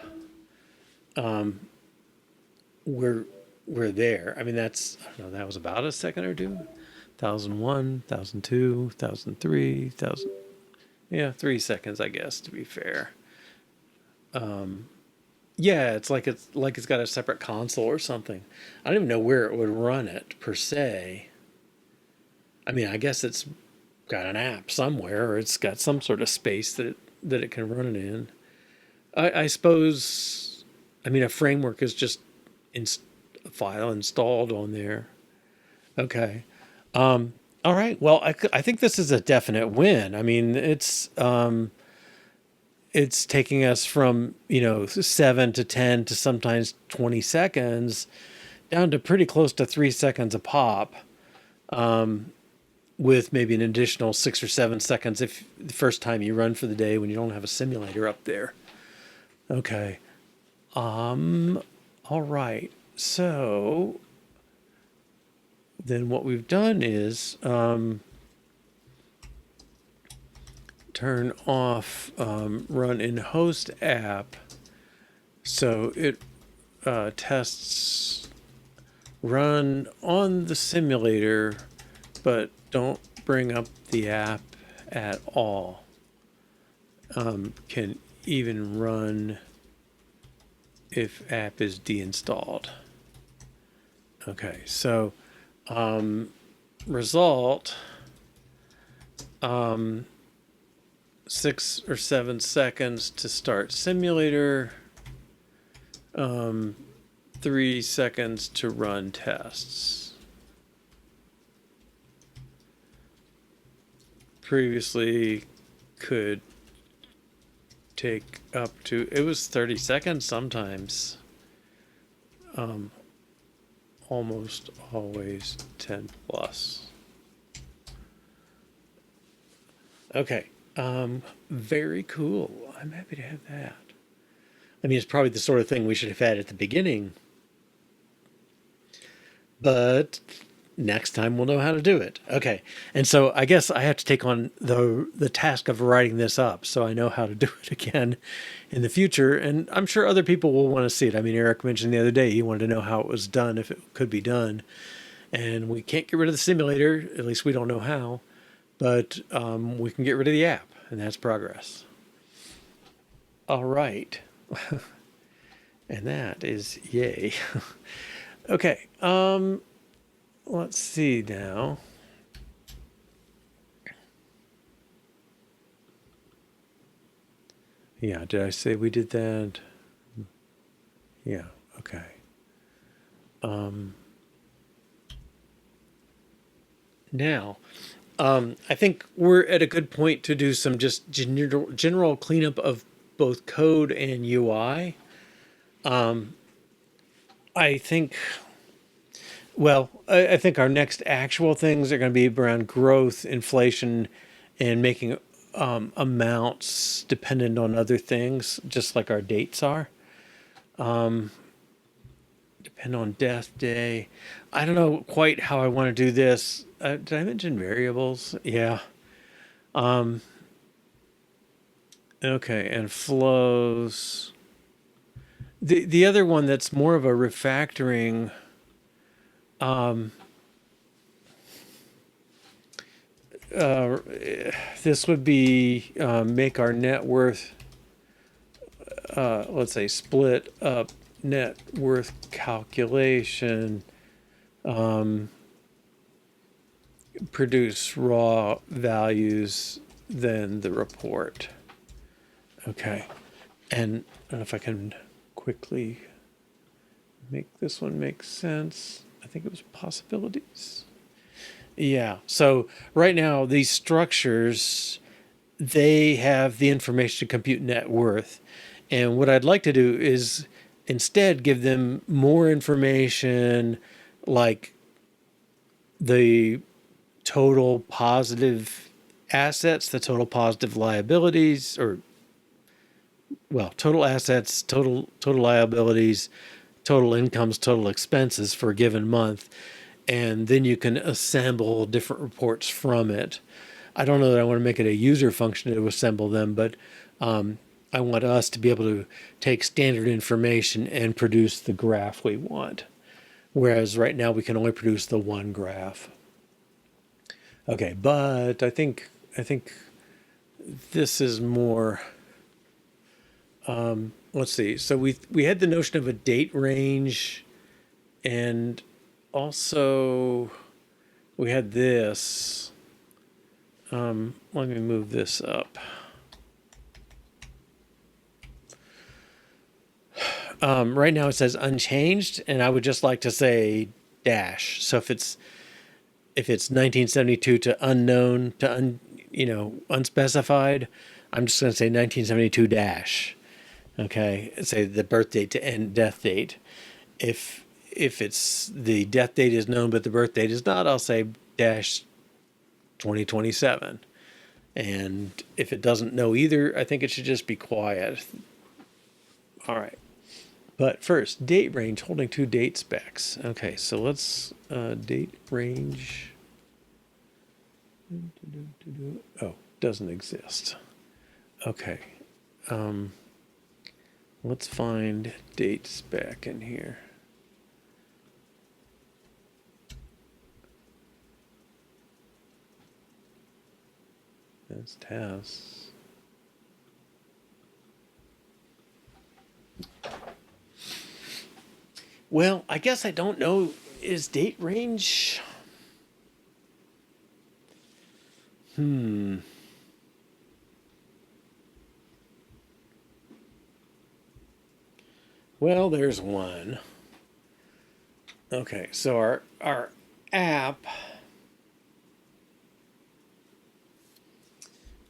we're there. I mean, I don't know, that was about a second or two. 1,001, 1,002, 1,003, 1,000. Yeah, 3 seconds, I guess, to be fair. Yeah, it's like it's got a separate console or something. I don't even know where it would run it per se. I mean, I guess it's got an app somewhere, or it's got some sort of space that it can run it in. I suppose. I mean, a framework is just a file installed on there. Okay. All right. Well, I think this is a definite win. I mean, it's taking us from 7 to 10 to sometimes 20 seconds down to pretty close to 3 seconds a pop, with maybe an additional 6 or 7 seconds if the first time you run for the day when you don't have a simulator up there. Okay. All right. So then what we've done is turn off run in host app, so it tests run on the simulator, but don't bring up the app at all. Can even run if app is deinstalled. Okay, so result, 6 or 7 seconds to start simulator, 3 seconds to run tests. Previously could take up to, it was 30 seconds sometimes. Almost always 10 plus. Okay, Very cool. I'm happy to have that. I mean, it's probably the sort of thing we should have had at the beginning, but next time we'll know how to do it. Okay. And so I guess I have to take on the task of writing this up so I know how to do it again in the future. And I'm sure other people will want to see it. I mean, Eric mentioned the other day he wanted to know how it was done, if it could be done. And we can't get rid of the simulator, at least we don't know how, but we can get rid of the app, and that's progress. All right. And that is yay. Okay. Let's see now. Yeah, did I say we did that? Yeah, okay. Now, I think we're at a good point to do some just general cleanup of both code and UI. I think, well, I think our next actual things are going to be around growth, inflation, and making amounts dependent on other things, just like our dates are. Depend on death day. I don't know quite how I want to do this. Did I mention variables? Yeah. Okay, and flows. The other one that's more of a refactoring. This would be make our net worth. Let's say split up net worth calculation. Produce raw values, then the report. Okay. And I don't know if I can quickly make this one make sense. I think it was possibilities. Yeah. So right now, these structures, they have the information to compute net worth. And what I'd like to do is instead give them more information, like the total positive assets, the total positive liabilities, or well, total assets, total liabilities, total incomes, total expenses for a given month, and then you can assemble different reports from it. I don't know that I want to make it a user function to assemble them, but I want us to be able to take standard information and produce the graph we want. Whereas right now we can only produce the one graph. Okay, but I think this is more. Let's see. So we had the notion of a date range, and also we had this. Let me move this up. Right now it says unchanged, and I would just like to say dash. So if it's 1972 to unknown to unspecified, I'm just going to say 1972 dash. Okay, say the birth date to end death date. If it's the death date is known but the birth date is not, I'll say dash 2027. And if it doesn't know either, I think it should just be quiet. All right. But first, date range holding two date specs. Okay, so let's date range. Oh, doesn't exist. Okay. Let's find date spec in here. That's tasks. Well, I guess I don't know. Is date range? Well, there's one. Okay, so our app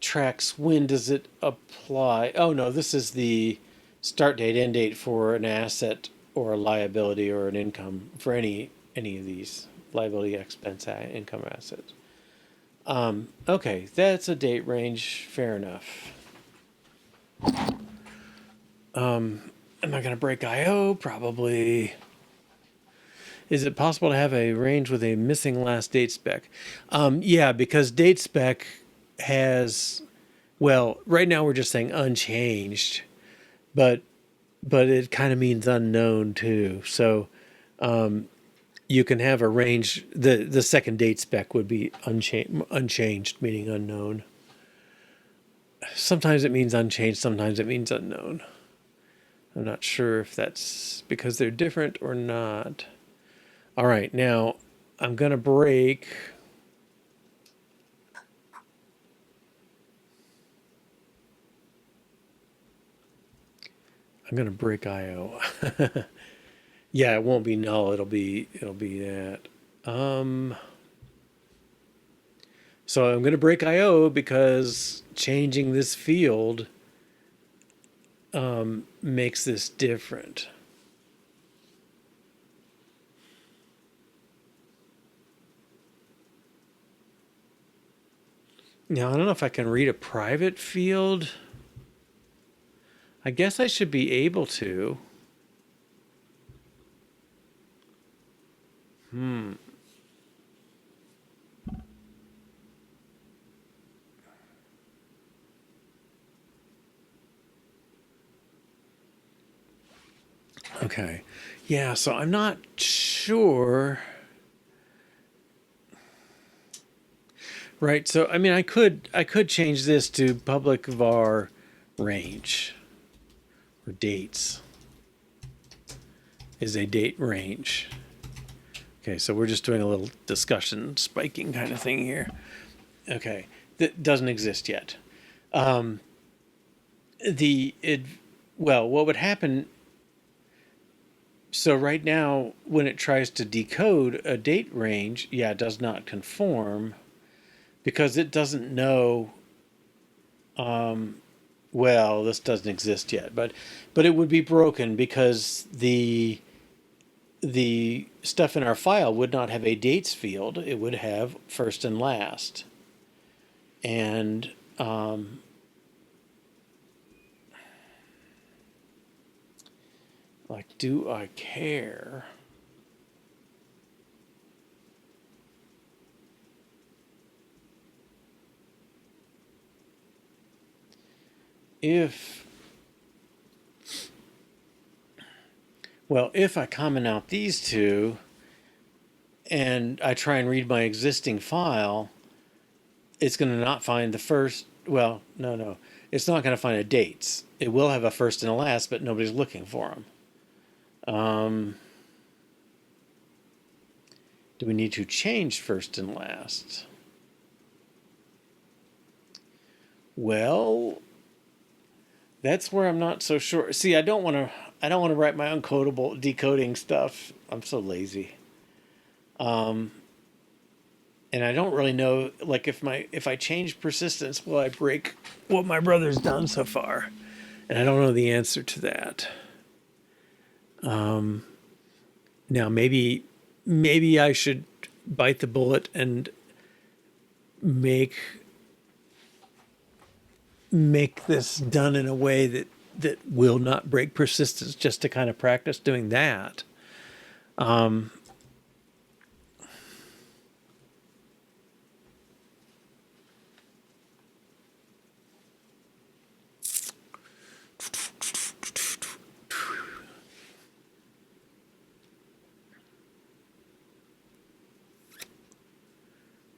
tracks when does it apply. Oh no, this is the start date, end date for an asset or a liability or an income for any of these liability, expense, income, assets. Okay, that's a date range. Fair enough. Am I going to break IO? Probably. Is it possible to have a range with a missing last date spec? Yeah, because date spec has, well, right now we're just saying unchanged, but it kind of means unknown too. So you can have a range. The second date spec would be unchanged, meaning unknown. Sometimes it means unchanged. Sometimes it means unknown. I'm not sure if that's because they're different or not. All right, now I'm going to break. I'm going to break IO. Yeah, it won't be null. It'll be that. So I'm going to break IO because changing this field makes this different. Now, I don't know if I can read a private field. I guess I should be able to. Okay. Yeah, so I'm not sure. Right. So I mean I could change this to public var range or dates is a date range. Okay, so we're just doing a little discussion spiking kind of thing here. Okay. That doesn't exist yet. Well, what would happen, so right now when it tries to decode a date range, yeah, it does not conform because it doesn't know. Well, this doesn't exist yet, but it would be broken because the stuff in our file would not have a dates field. It would have first and last. And like, do I care? If I comment out these two and I try and read my existing file, it's going to not find the first. Well, no. It's not going to find a dates. It will have a first and a last, but nobody's looking for them. Do we need to change first and last? Well, that's where I'm not so sure. See, I don't want to write my own decoding stuff. I'm so lazy. And I don't really know, like, if I change persistence, will I break what my brother's done so far? And I don't know the answer to that. Now maybe I should bite the bullet and make this done in a way that will not break persistence, just to kind of practice doing that.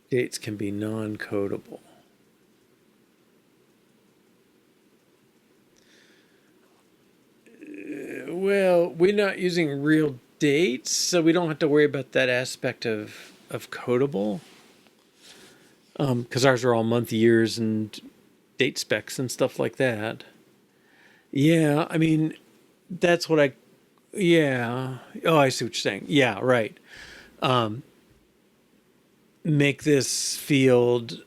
Dates can be non-codable. Well, we're not using real dates, so we don't have to worry about that aspect of codable. Because ours are all month years and date specs and stuff like that. Yeah, I mean, that's what I. Yeah. Oh, I see what you're saying. Yeah, right. Make this field.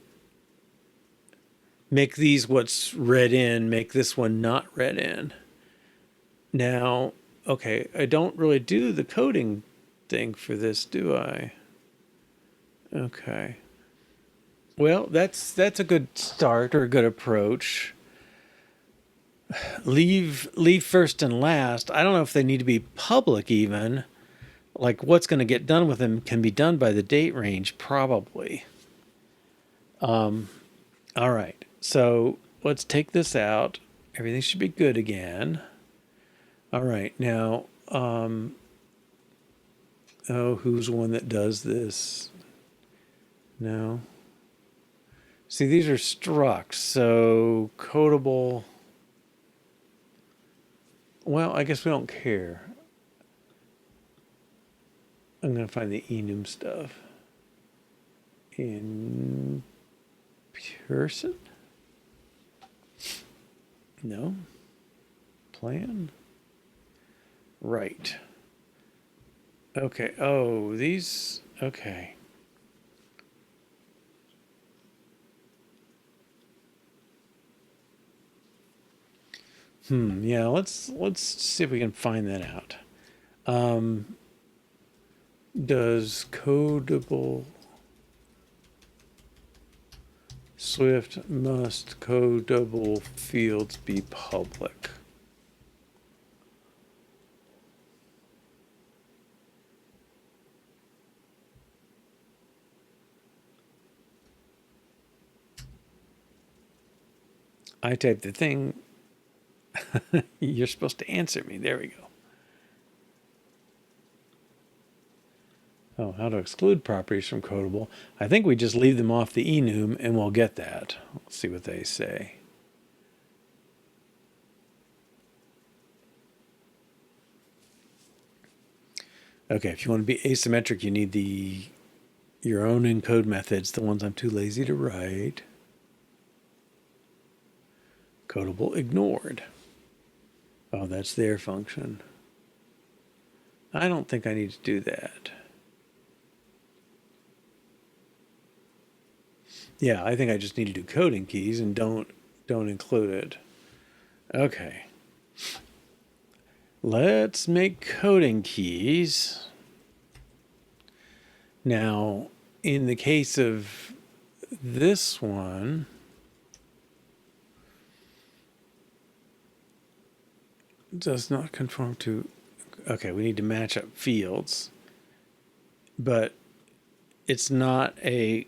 Make these what's read in. Make this one not read in. Now, okay, I don't really do the coding thing for this, do I? Okay. Well, that's a good start or a good approach. Leave first and last. I don't know if they need to be public even. Like what's going to get done with them can be done by the date range probably. All right. So let's take this out. Everything should be good again. All right. Now, oh, who's one that does this? No. See, these are structs, so codable. Well, I guess we don't care. I'm going to find the enum stuff. In person? No. Plan? Right. Okay. Oh, these. Okay. Yeah, let's see if we can find that out. Does codable Swift must codable fields be public? I typed the thing. You're supposed to answer me. There we go. Oh, how to exclude properties from codable. I think we just leave them off the enum and we'll get that. Let's see what they say. Okay, if you want to be asymmetric, you need your own encode methods, the ones I'm too lazy to write. Codable ignored. Oh, that's their function. I don't think I need to do that. Yeah, I think I just need to do coding keys and don't include it. Okay. Let's make coding keys. Now, in the case of this one, does not conform to, okay, we need to match up fields, but it's not a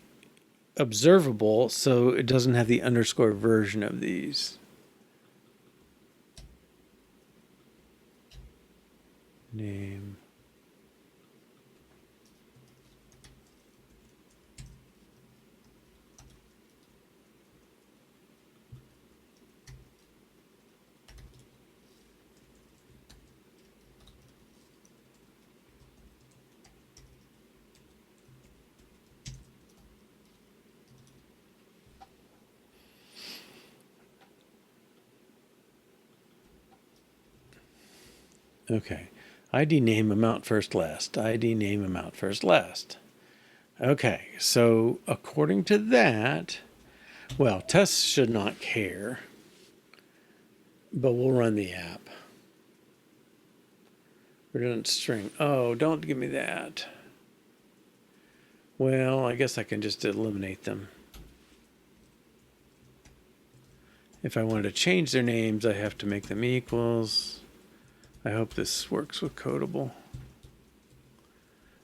observable, so it doesn't have the underscore version of these. Name. Okay. ID name amount first last. ID name amount first last. Okay, so according to that, well, tests should not care, but we'll run the app. Redundant string. Oh, don't give me that. Well, I guess I can just eliminate them. If I wanted to change their names, I have to make them equals. I hope this works with codable.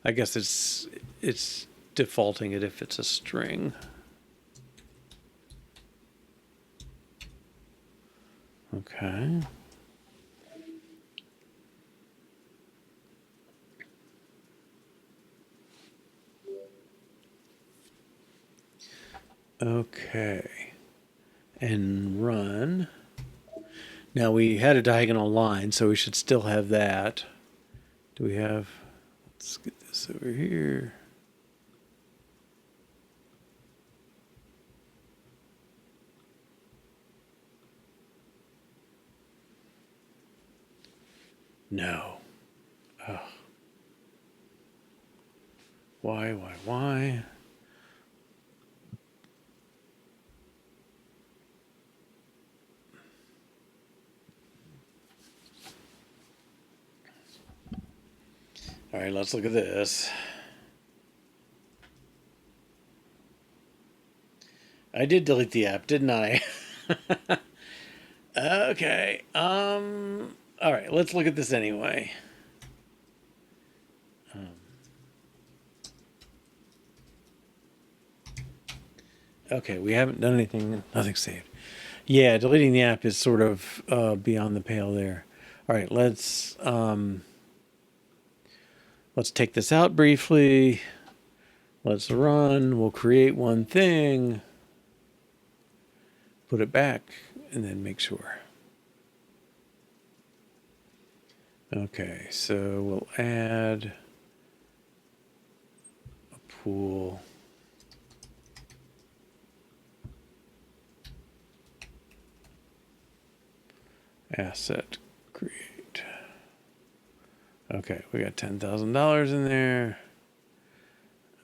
I guess it's defaulting it if it's a string. Okay. Okay. And run. Now we had a diagonal line, so we should still have that. Do we have, let's get this over here. No. Oh. Why? All right, let's look at this. I did delete the app, didn't I? Okay. All right, let's look at this anyway. Okay, we haven't done anything. Nothing saved. Yeah, deleting the app is sort of beyond the pale there. All right, let's take this out briefly. Let's run. We'll create one thing, put it back, and then make sure. Okay, so we'll add a pool. Asset create. Okay, we got $10,000 in there.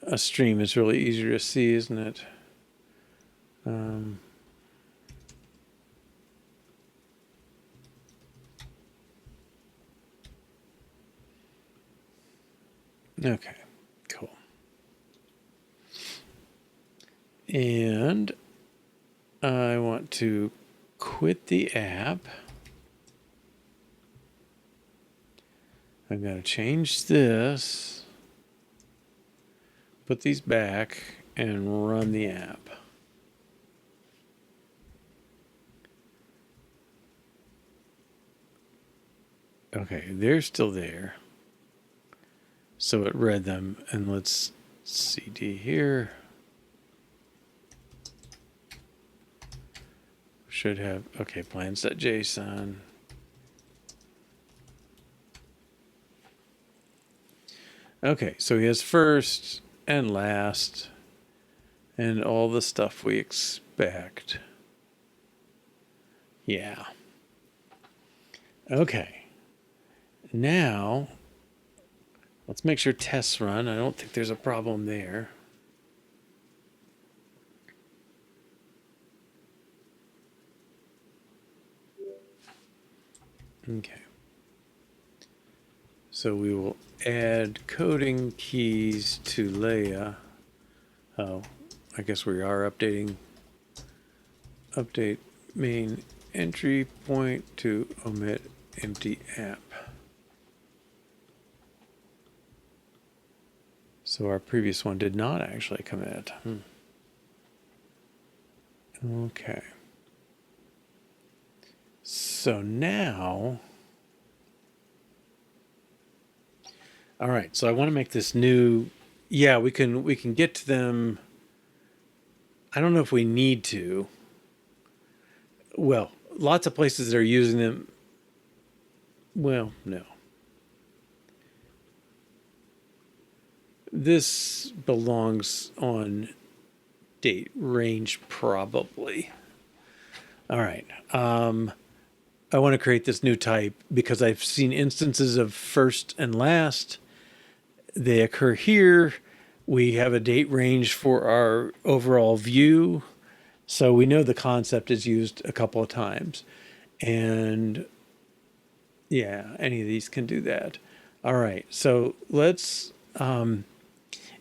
A stream is really easier to see, isn't it? Okay, cool. And I want to quit the app. I've got to change this, put these back, and run the app. Okay, they're still there. So it read them, and let's cd here. Should have, okay, plans.json. Okay, so he has first and last and all the stuff we expect. Yeah. Okay. Now, let's make sure tests run. I don't think there's a problem there. Okay. So we will add coding keys to Leia. Oh, I guess we are updating. Update main entry point to omit empty app. So our previous one did not actually commit. Okay. So now, all right, so I want to make this new, yeah, we can get to them. I don't know if we need to. Well, lots of places that are using them. Well, no. This belongs on DateRange probably. All right. I want to create this new type because I've seen instances of first and last. They occur here. We have a date range for our overall view. So we know the concept is used a couple of times. And yeah, any of these can do that. All right. So let's, in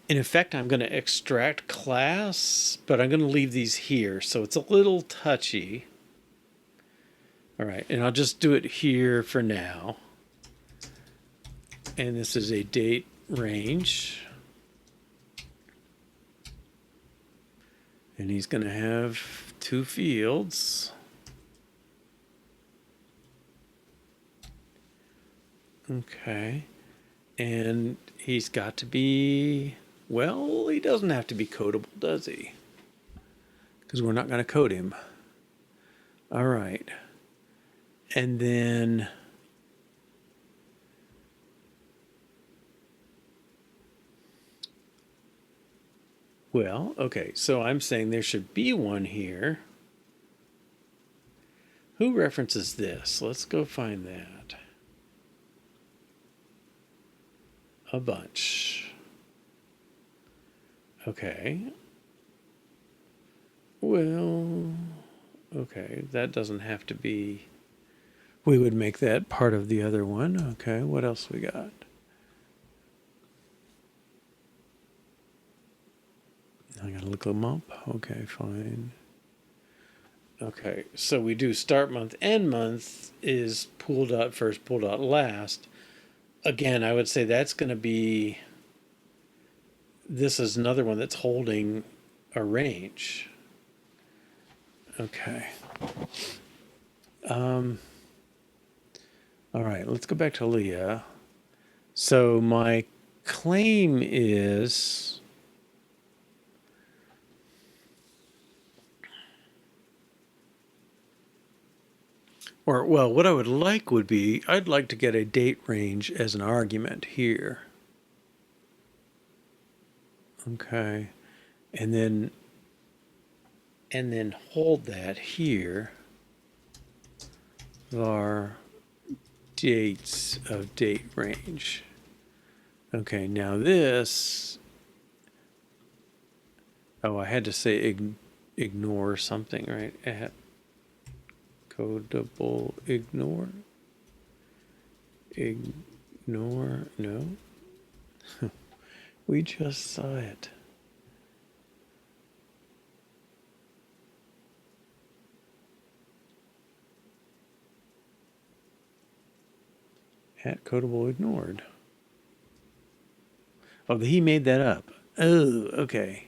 effect, I'm going to extract class, but I'm going to leave these here. So it's a little touchy. All right, and I'll just do it here for now. And this is a date range. And he's going to have 2 fields. Okay. And he's got to be, well, he doesn't have to be codable, does he? Because we're not going to code him. All right. And then well, okay, so I'm saying there should be one here. Who references this? Let's go find that. A bunch. Okay. Well, okay, that doesn't have to be. We would make that part of the other one. Okay, what else we got? I gotta look them up. Okay, fine. Okay, so we do start month, end month is pool dot first, pool dot last. Again, I would say that's going to be, this is another one that's holding a range. Okay. All right, let's go back to Leah. So my claim is, or well, what I would like would be, I'd like to get a date range as an argument here. Okay. And then hold that here, var dates of date range. Okay, now this, oh, I had to say ignore something, right? At codable ignore, no, we just saw it. At codable ignored. Oh, he made that up. Oh, okay.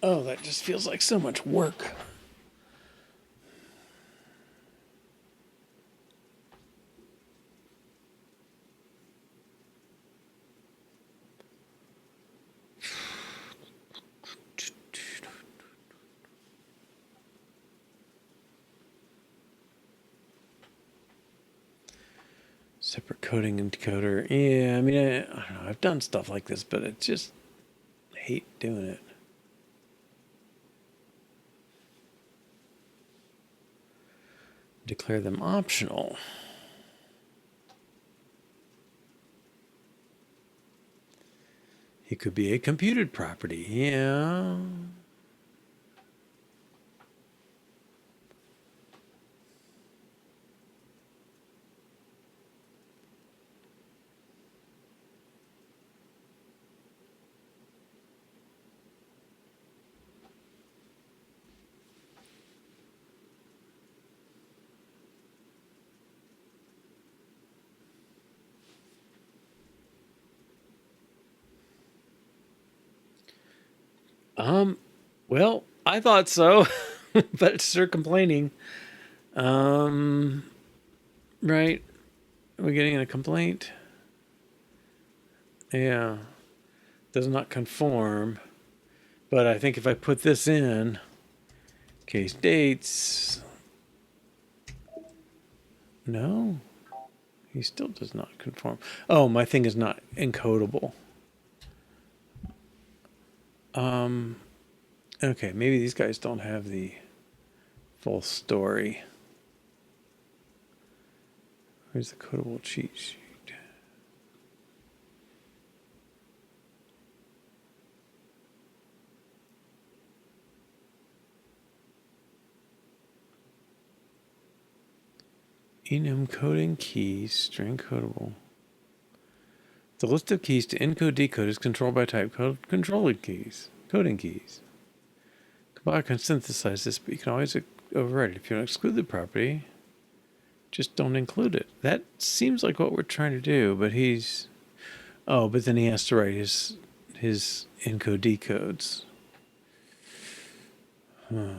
Oh, that just feels like so much work. Separate coding and decoder. Yeah, I mean, I don't know. I've done stuff like this, but it's just, I hate doing it. Declare them optional. It could be a computed property. Yeah. Well, I thought so, but it's sure complaining. Right? Are we getting a complaint? Yeah. Does not conform. But I think if I put this in, case dates, no, he still does not conform. Oh, my thing is not encodable. Okay, maybe these guys don't have the full story. Where's the codable cheat sheet? Enum coding keys, string codable. The list of keys to encode decode is controlled by type code controlling keys, coding keys. Compiler can synthesize this, but you can always override it. If you want to exclude the property, just don't include it. That seems like what we're trying to do, but he's, oh, but then he has to write his encode decodes. Huh.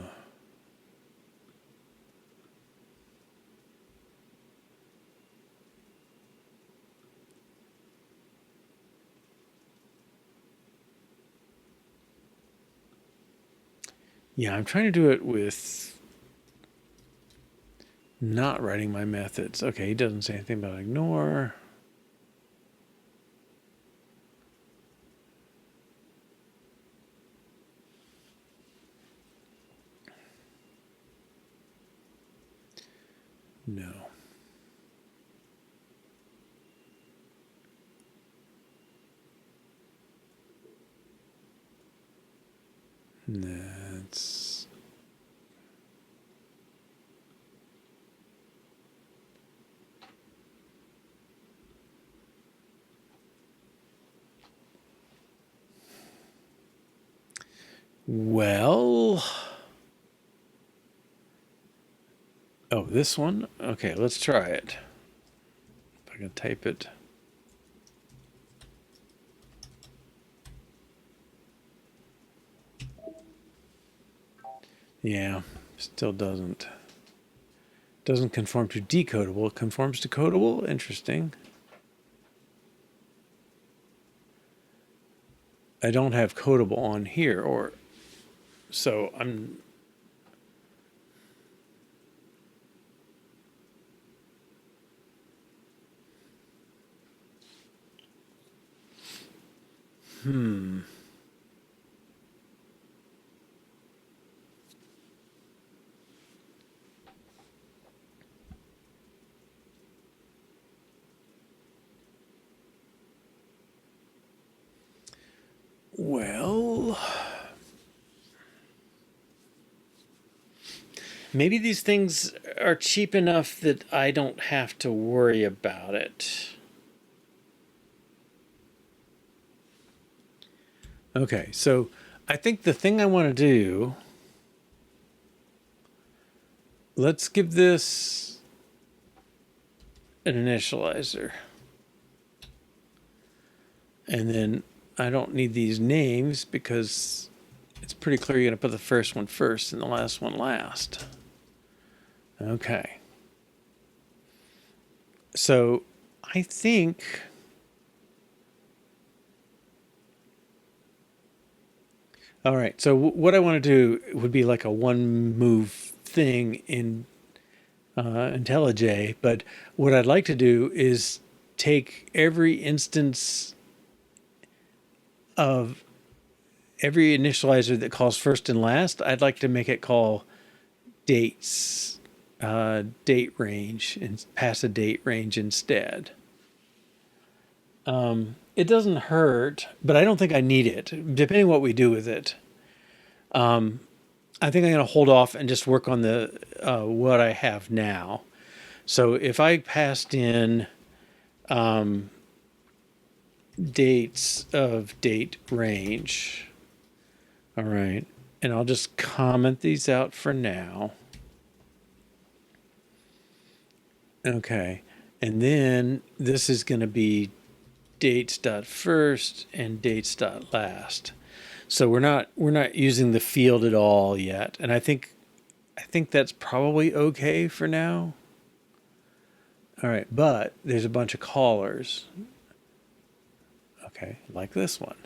Yeah, I'm trying to do it with not writing my methods. Okay, he doesn't say anything about ignore. No. That's... Well... Oh, this one? Okay, let's try it. If I can type it. Yeah, still doesn't conform to decodable. It conforms to codable. Interesting. I don't have codable on here, or so I'm... Well, maybe these things are cheap enough that I don't have to worry about it. Okay, so I think the thing I want to do, let's give this an initializer. And then I don't need these names because it's pretty clear you're going to put the first one first and the last one last. Okay. So I think all right. So what I want to do would be like a one move thing in IntelliJ, but what I'd like to do is take every instance of every initializer that calls first and last. I'd like to make it call dates, date range, and pass a date range instead. It doesn't hurt, but I don't think I need it, depending what we do with it. I think I'm going to hold off and just work on the what I have now. So if I passed in dates of date range, all right, and I'll just comment these out for now. Okay, and then this is going to be dates.first and dates.last. So we're not using the field at all yet, and I think that's probably okay for now. All right, but there's a bunch of callers. Okay, like this one.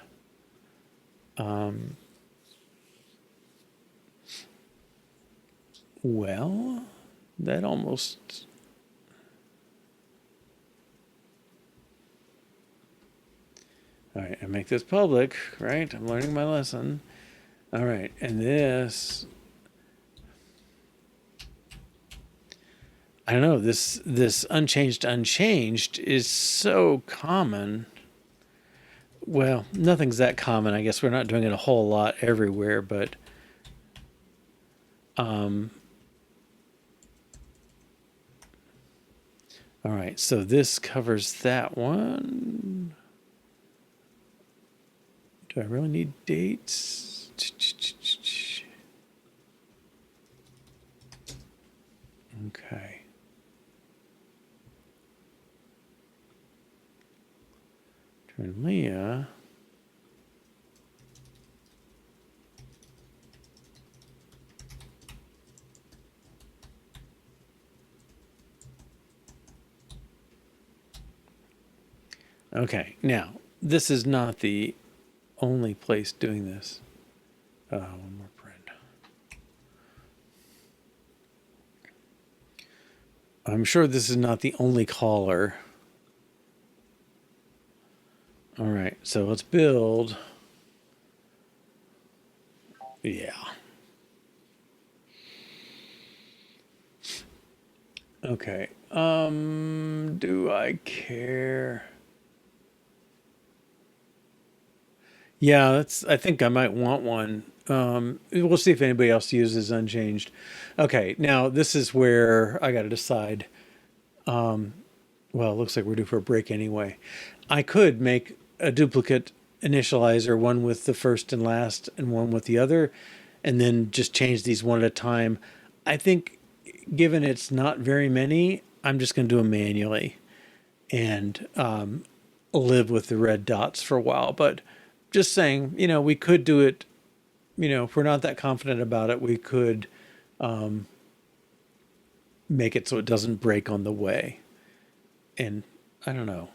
Well, that almost... All right, I make this public, right? I'm learning my lesson. All right, and this... I don't know, this unchanged is so common. Well, nothing's that common. I guess we're not doing it a whole lot everywhere, but... All right, so this covers that one. Do I really need dates? Okay. Turn Leah. Okay, now, this is not the only place doing this. One more print. I'm sure this is not the only caller. All right, so let's build. Yeah. Okay. Do I care? Yeah, I think I might want one. We'll see if anybody else uses unchanged. Okay, now this is where I got to decide. Well, it looks like we're due for a break anyway. I could make a duplicate initializer, one with the first and last and one with the other, and then just change these one at a time. I think given it's not very many, I'm just going to do them manually and live with the red dots for a while. But just saying, we could do it, if we're not that confident about it, we could make it so it doesn't break on the way. And I don't know,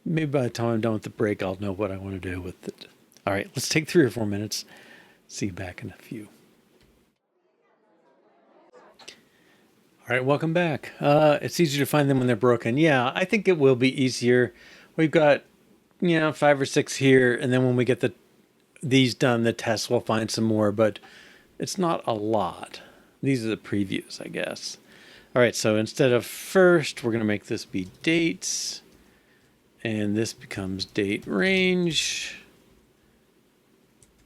maybe by the time I'm done with the break, I'll know what I want to do with it. All right, let's take 3 or 4 minutes. See you back in a few. All right, welcome back. It's easier to find them when they're broken. Yeah, I think it will be easier. We've got, 5 or 6 here, and then when we get these done, the tests, we'll find some more, but it's not a lot. These are the previews, I guess. All right, so instead of first, we're going to make this be dates, and this becomes DateRange.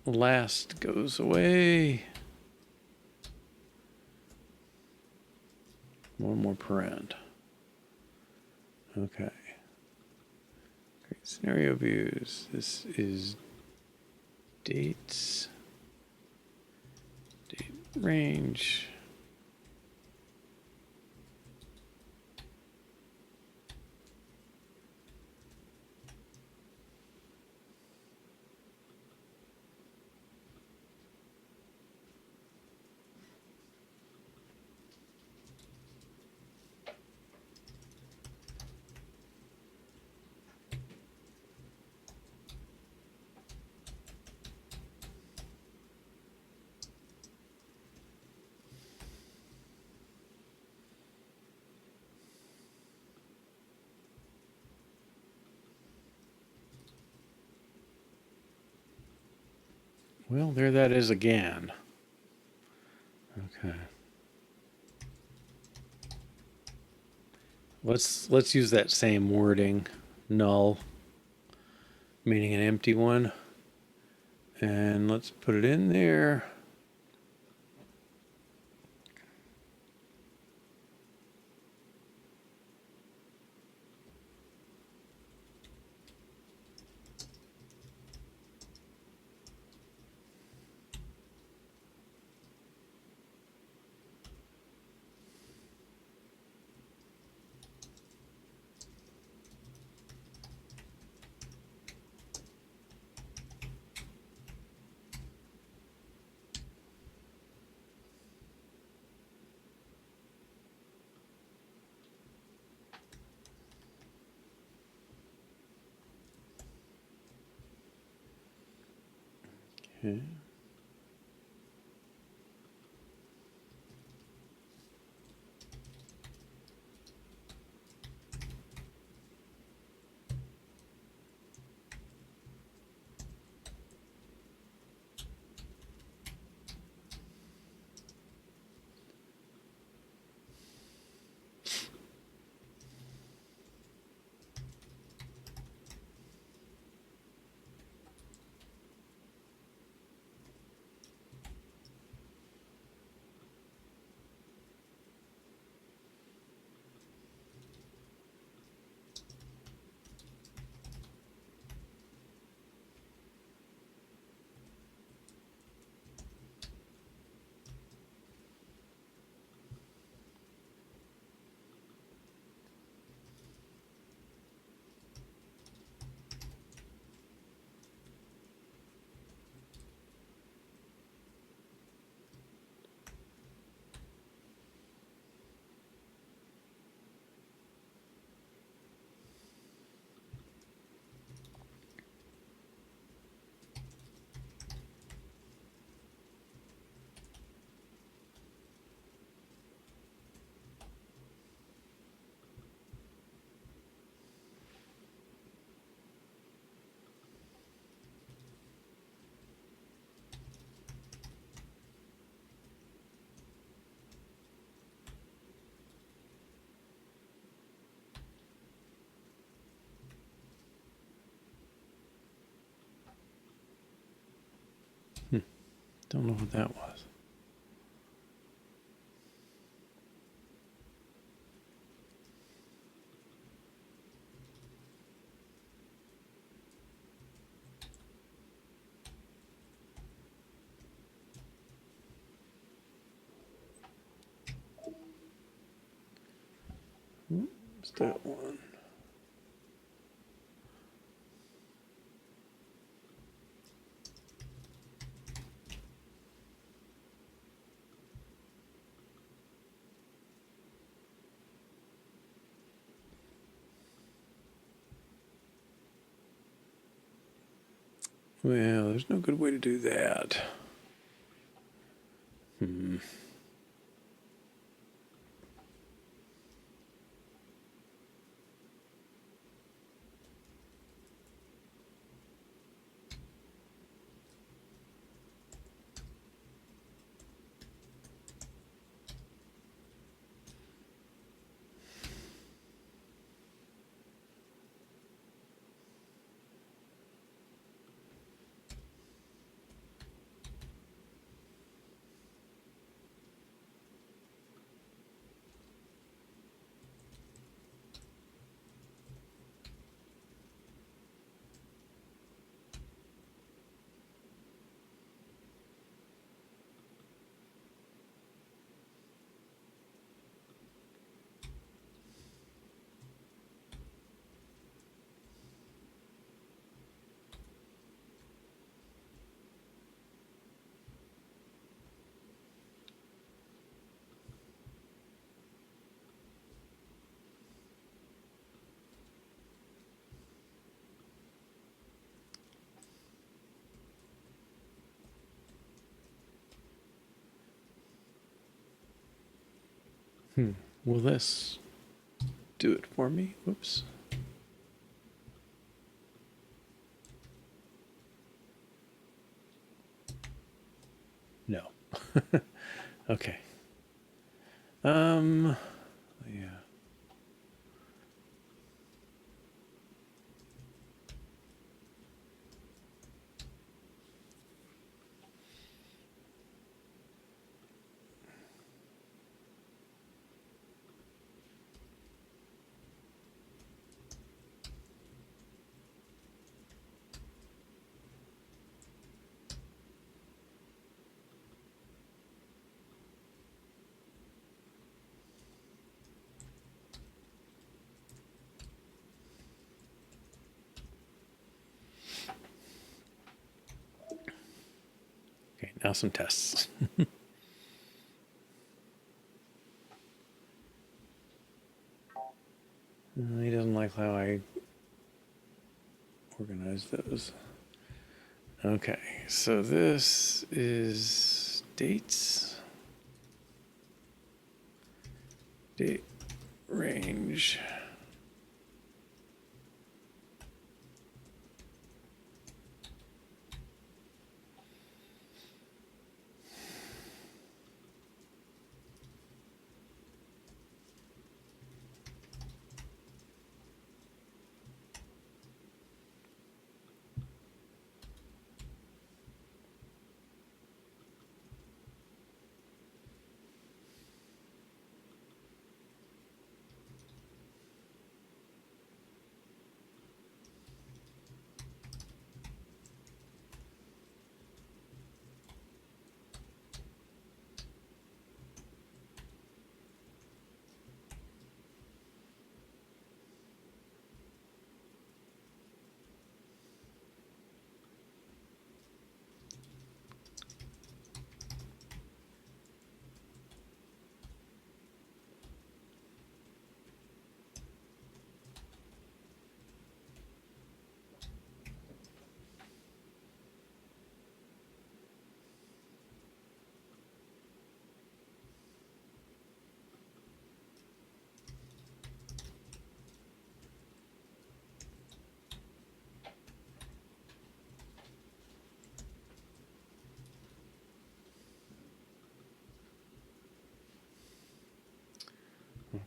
Last goes away. One more parent. Okay. Great scenario views. This is dates, date range. Well, there that is again. Okay. Let's use that same wording, null, meaning an empty one. And let's put it in there. Okay. Don't know what that was. What's that one? Well, there's no good way to do that. Will this do it for me? Whoops. No. Okay. Yeah. Okay, now some tests. He doesn't like how I organize those. Okay, so this is dates, date range.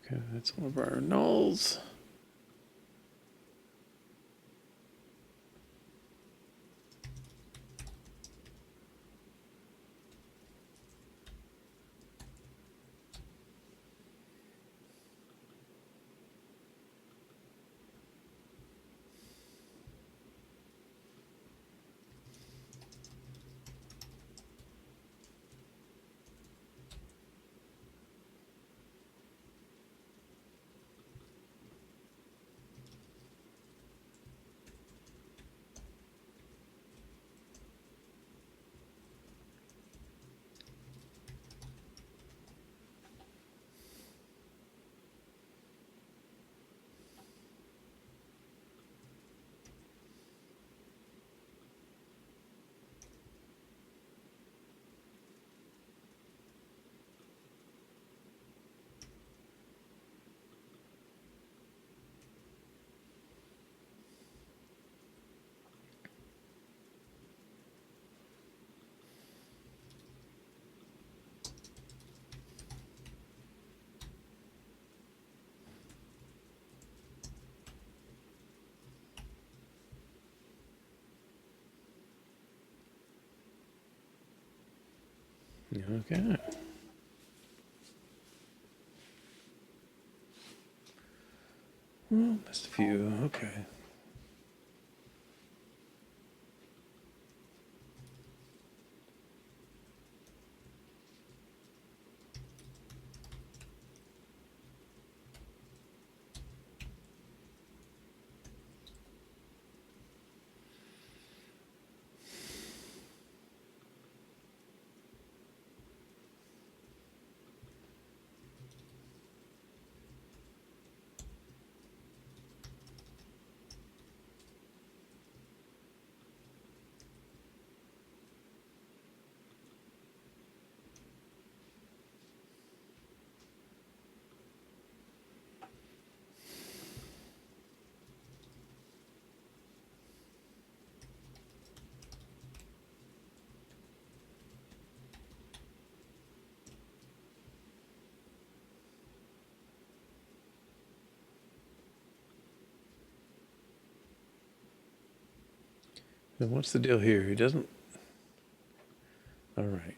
Okay, that's one of our nulls. Okay. Well, missed a few. Okay. Then what's the deal here? He doesn't. All right.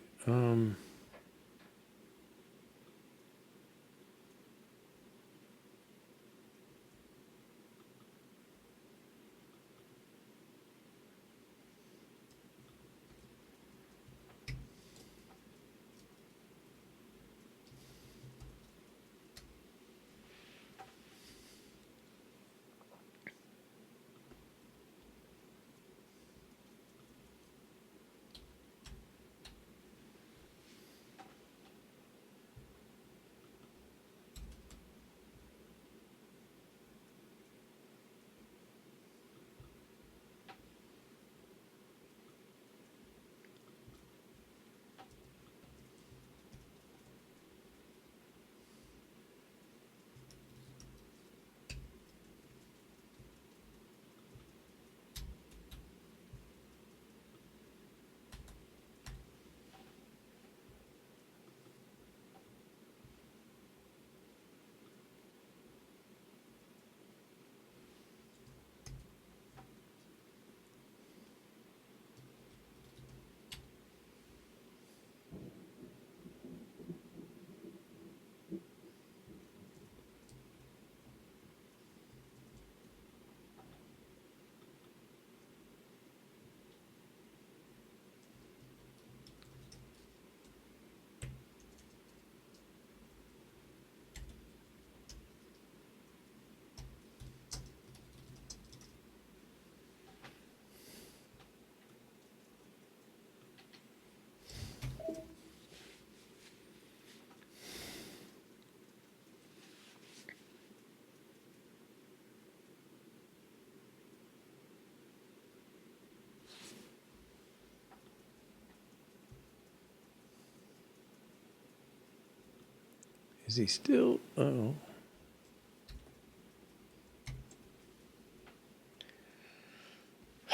Is he still? Oh.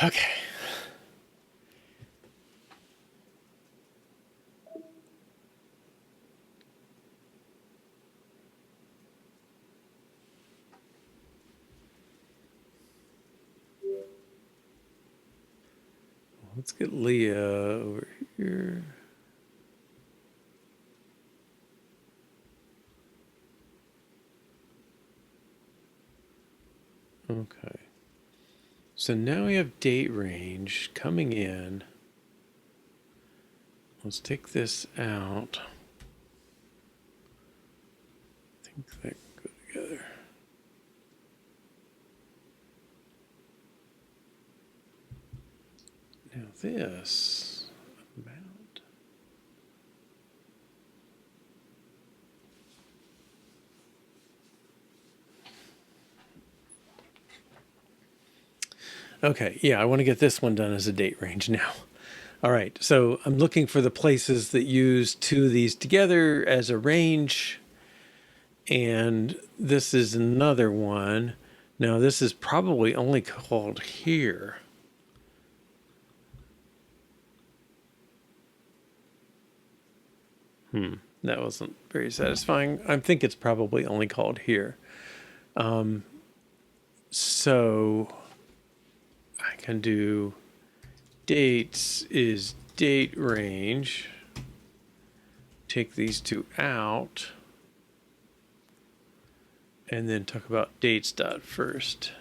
Okay. Let's get Leah over here. Okay. So now we have DateRange coming in. Let's take this out. I think that can go together. Now this amount. Okay, yeah, I want to get this one done as a DateRange now. All right, so I'm looking for the places that use two of these together as a range. And this is another one. Now this is probably only called here. That wasn't very satisfying. I think it's probably only called here. So I can do dates is DateRange. take these two out and then talk about dates dot first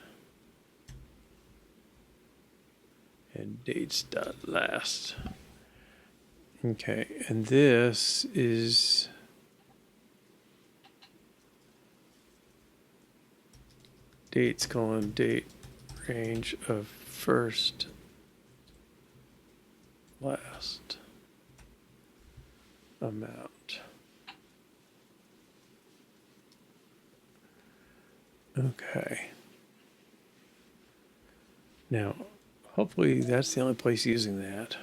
and dates dot last. Okay, and this is dates colon date range of first last amount. Okay. Now, hopefully that's the only place using that.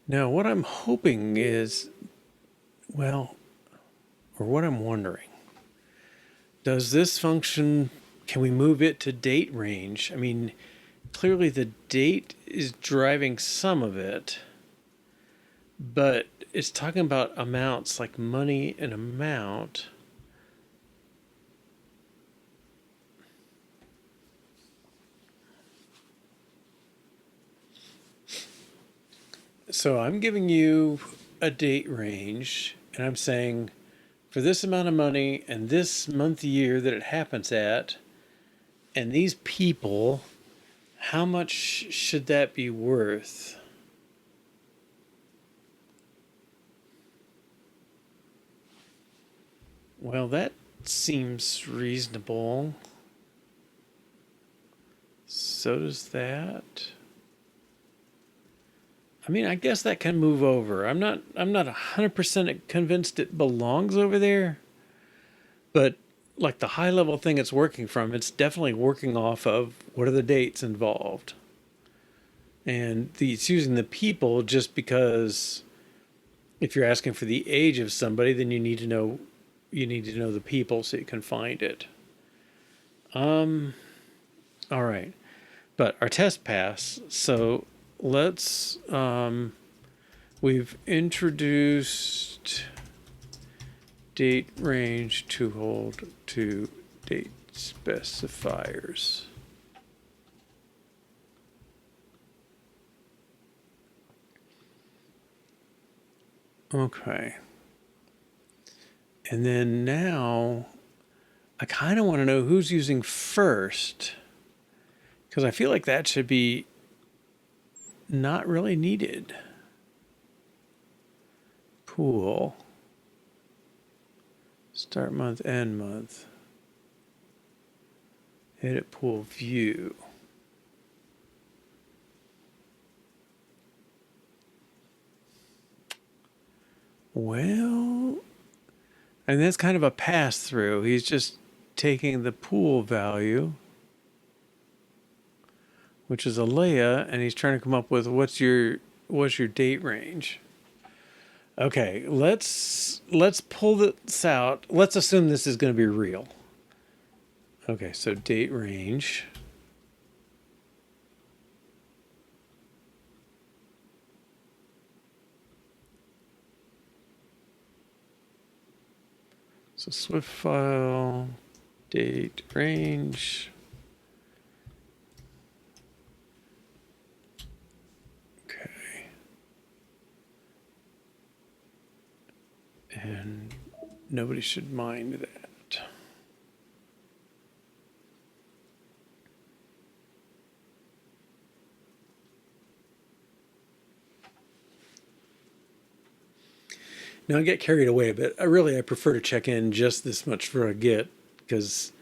Now, what I'm hoping is, well, or what I'm wondering, does this function, can we move it to DateRange? I mean, clearly the date is driving some of it, but it's talking about amounts like money and amount. So I'm giving you a date range, and I'm saying for this amount of money and this month year that it happens at, and these people, how much should that be worth? Well, that seems reasonable. So does that. I mean, I guess that can move over. I'm not 100% convinced it belongs over there, but like the high level thing it's working from, it's definitely working off of what are the dates involved. And it's using the people just because if you're asking for the age of somebody, then you need to know the people so you can find it. All right. But our test pass, so let's we've introduced date range to hold to date specifiers. Okay. And then now I kind of want to know who's using first, because I feel like that should be not really needed. Pool. Start month, end month. Edit pool view. Well, and that's kind of a pass through. He's just taking the pool value, which is a Leia, and he's trying to come up with what's your date range. Okay, let's pull this out. Let's assume this is going to be real. Okay, so date range. So Swift file, date range. Okay. And nobody should mind that. Now I get carried away, but I prefer to check in just this much for a get because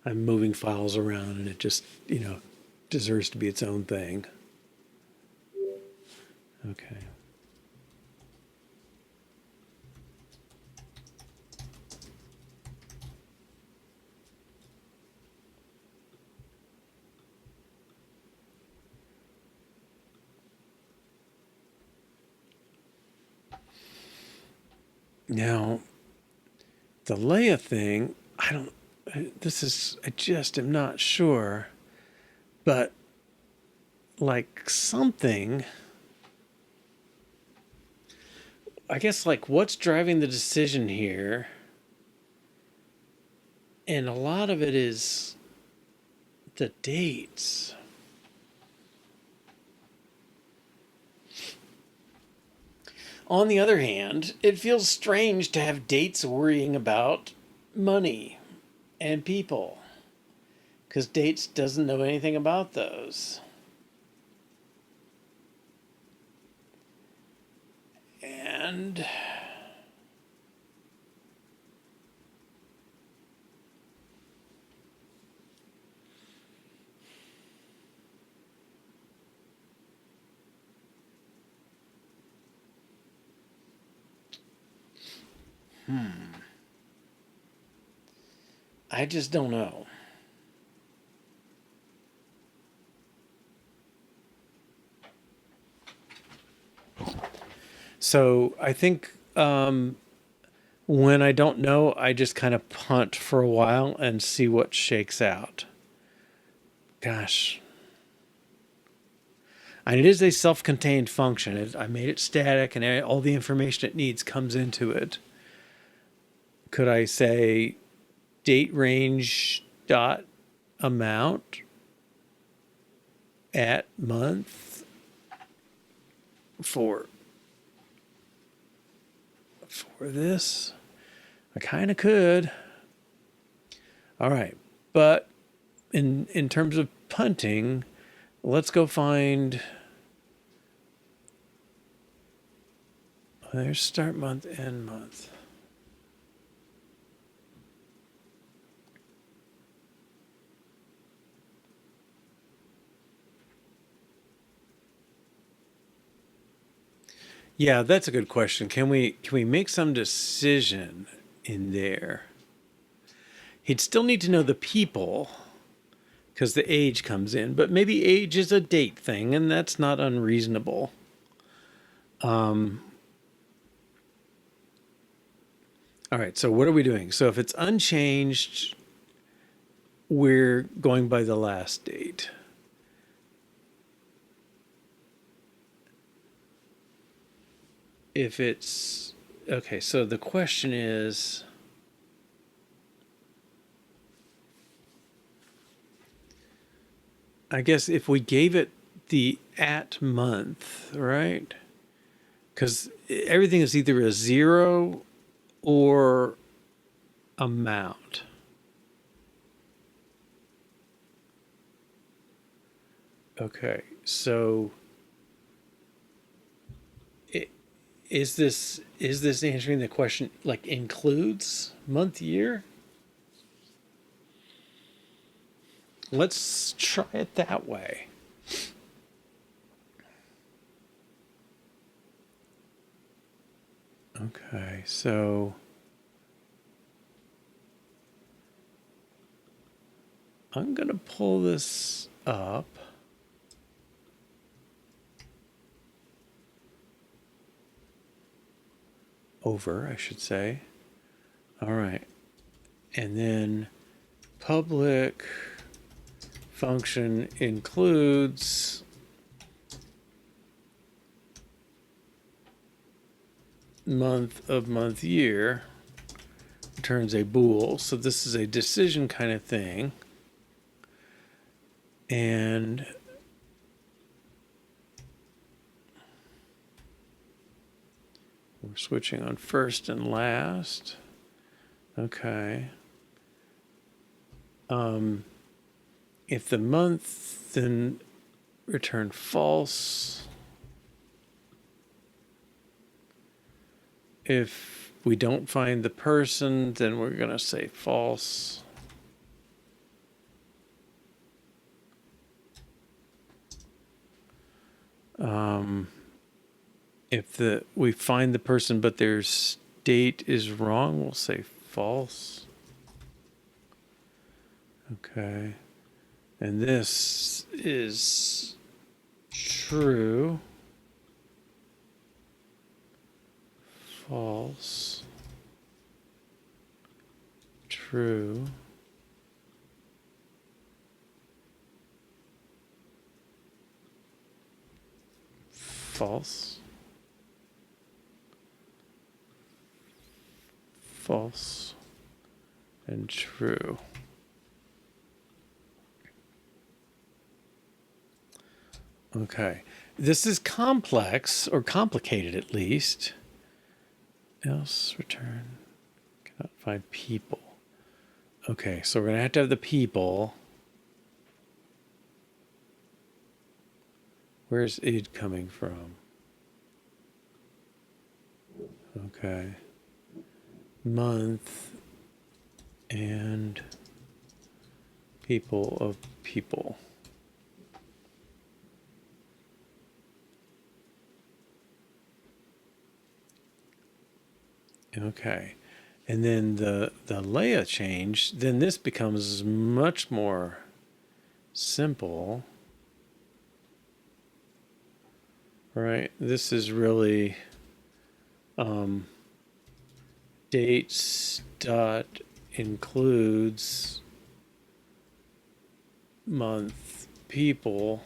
I'm moving files around and it just, deserves to be its own thing. Okay. Now, the Leia thing, I just am not sure. But like something, I guess, like what's driving the decision here? And a lot of it is the dates. On the other hand, it feels strange to have dates worrying about money and people, because dates doesn't know anything about those. And I just don't know. So I think when I don't know, I just kind of punt for a while and see what shakes out. Gosh. And it is a self-contained function. I made it static, and all the information it needs comes into it. Could I say DateRange dot amount at month for this? I kind of could. All right, but in terms of punting, let's go find. There's start month, end month. Yeah, that's a good question. Can we make some decision in there? He'd still need to know the people because the age comes in, but maybe age is a date thing, and that's not unreasonable. All right, so what are we doing? So if it's unchanged, we're going by the last date. If it's okay, so the question is, I guess if we gave it the at month, right? Because everything is either a zero or amount. Okay, so is this answering the question like includes month year? Let's try it that way. Okay, so I'm going to pull this up. Over, I should say. All right. And then public function includes month of month year, returns a bool. So this is a decision kind of thing. And we're switching on first and last. Okay. If the month, then return false. If we don't find the person, then we're going to say false. If we find the person but their state is wrong, we'll say false. Okay. And this is true. False. True. false. False and true. Okay, this is complex, or complicated at least. Else return, cannot find people. Okay, so we're going to have the people. Where's id coming from? Okay. Month and people of people. Okay, and then the layer change, then this becomes much more simple, right? This is really dates dot includes month people.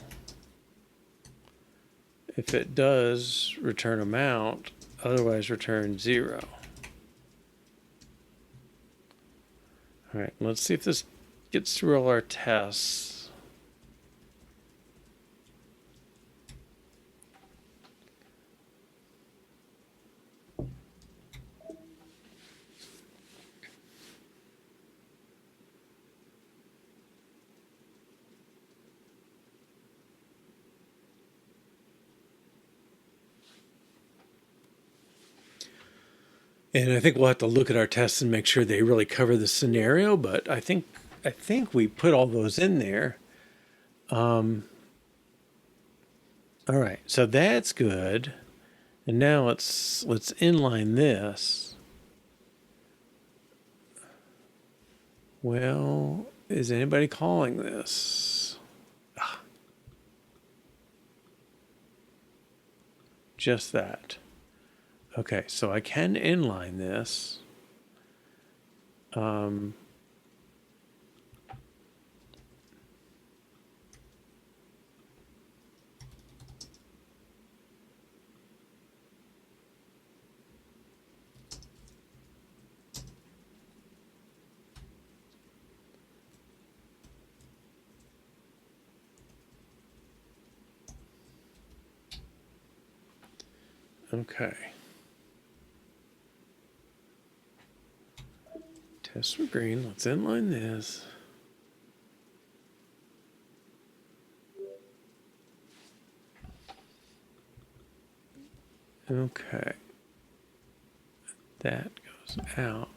If it does, return amount, otherwise return 0. All right, let's see if this gets through all our tests. And I think we'll have to look at our tests and make sure they really cover the scenario, but I think we put all those in there. All right, so that's good. And now let's inline this. Well, is anybody calling this? Just that. Okay, so I can inline this. Okay. Test for green. Let's inline this. Okay. That goes out.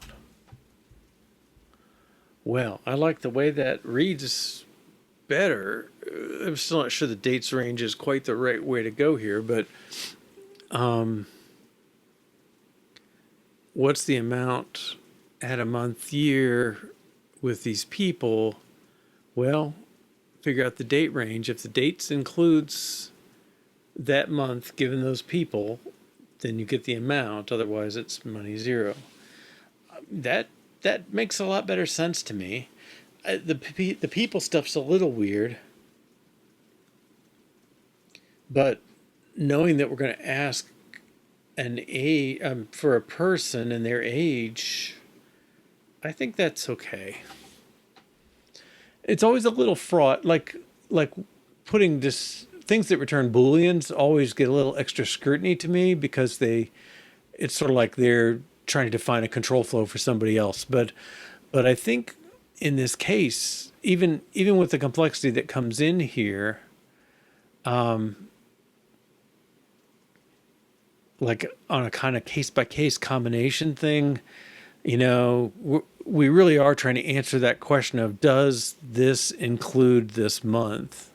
Well, I like the way that reads better. I'm still not sure the dates range is quite the right way to go here, but what's the amount at a month year with these people? Well, figure out the date range. If the dates includes that month given those people, then you get the amount. Otherwise, it's money 0. That makes a lot better sense to me. The people stuff's a little weird, but knowing that we're going to ask an age for a person and their age, I think that's okay. It's always a little fraught, like putting this things that return booleans always get a little extra scrutiny to me because it's sort of like they're trying to define a control flow for somebody else. But I think in this case, even with the complexity that comes in here, like on a kind of case-by-case combination thing, we really are trying to answer that question of, does this include this month?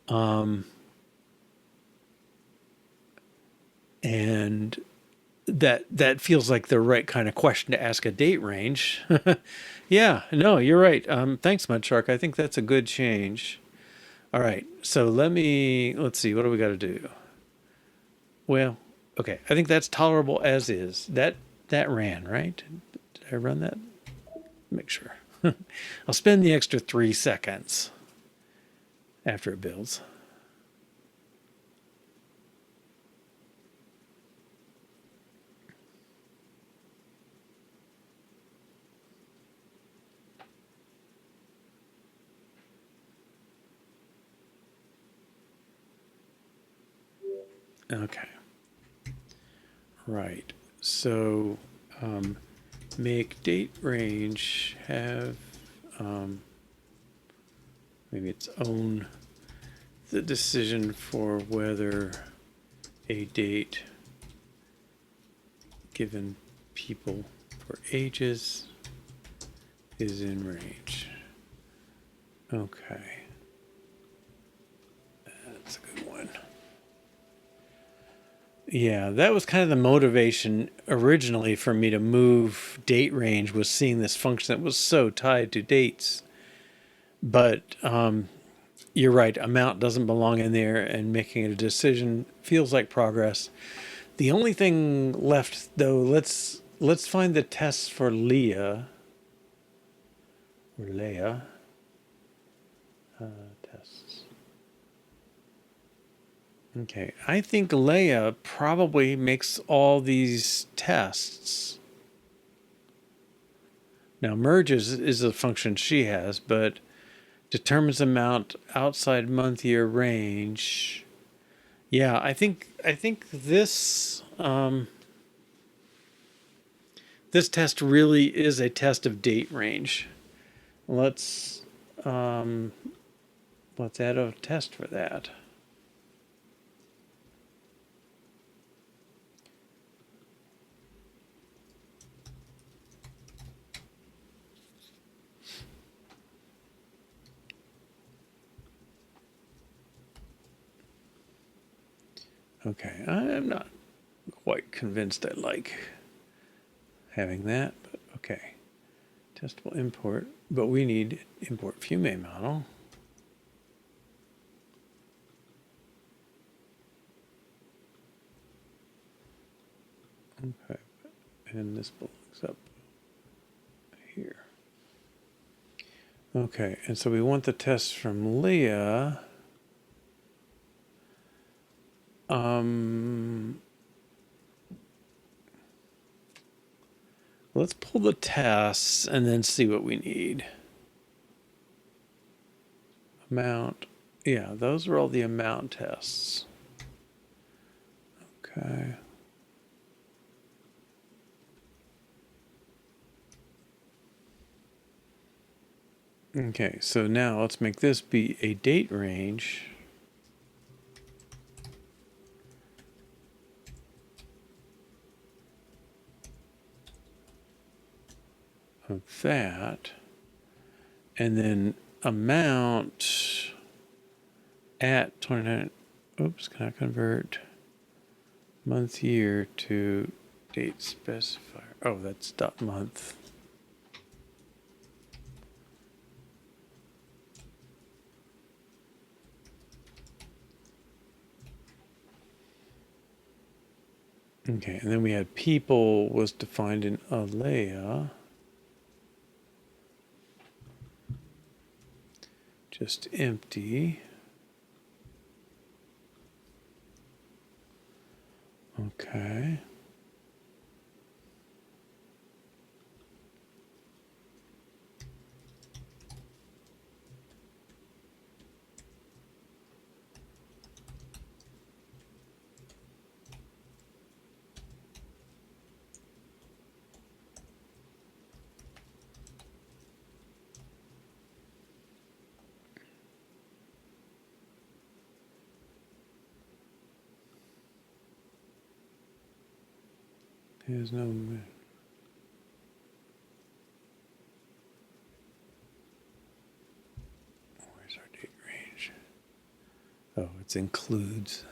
And that feels like the right kind of question to ask a date range. Yeah, no, you're right. Thanks, Mudshark. I think that's a good change. All right, so let's see, what do we got to do? Well, okay, I think that's tolerable as is. That ran, right? Did I run that? Make sure. I'll spend the extra 3 seconds after it builds. Okay. Right. So make DateRange have maybe its own the decision for whether a date given people for ages is in range. Okay. That's a good one. Yeah, that was kind of the motivation originally for me to move DateRange, was seeing this function that was so tied to dates. But you're right, amount doesn't belong in there, and making a decision feels like progress. The only thing left, though, let's find the tests for Leah. Or Leia. Tests. Okay, I think Leia probably makes all these tests. Now, merges is a function she has, but determines amount outside month year range. Yeah, I think this this test really is a test of DateRange. Let's add a test for that. Okay, I'm not quite convinced I like having that, but okay. Testable import, but we need import Fiume model. Okay, and this belongs up here. Okay, and so we want the tests from Leah. Let's pull the tests and then see what we need. Amount. Yeah, those are all the amount tests. Okay. Okay, so now let's make this be a date range. Of that, and then amount at 29. Oops, can I convert month year to date specifier? Oh, that's dot month. Okay, and then we had people was defined in Alea. Just empty. Okay. There's no. Where's our date range? Oh, it includes.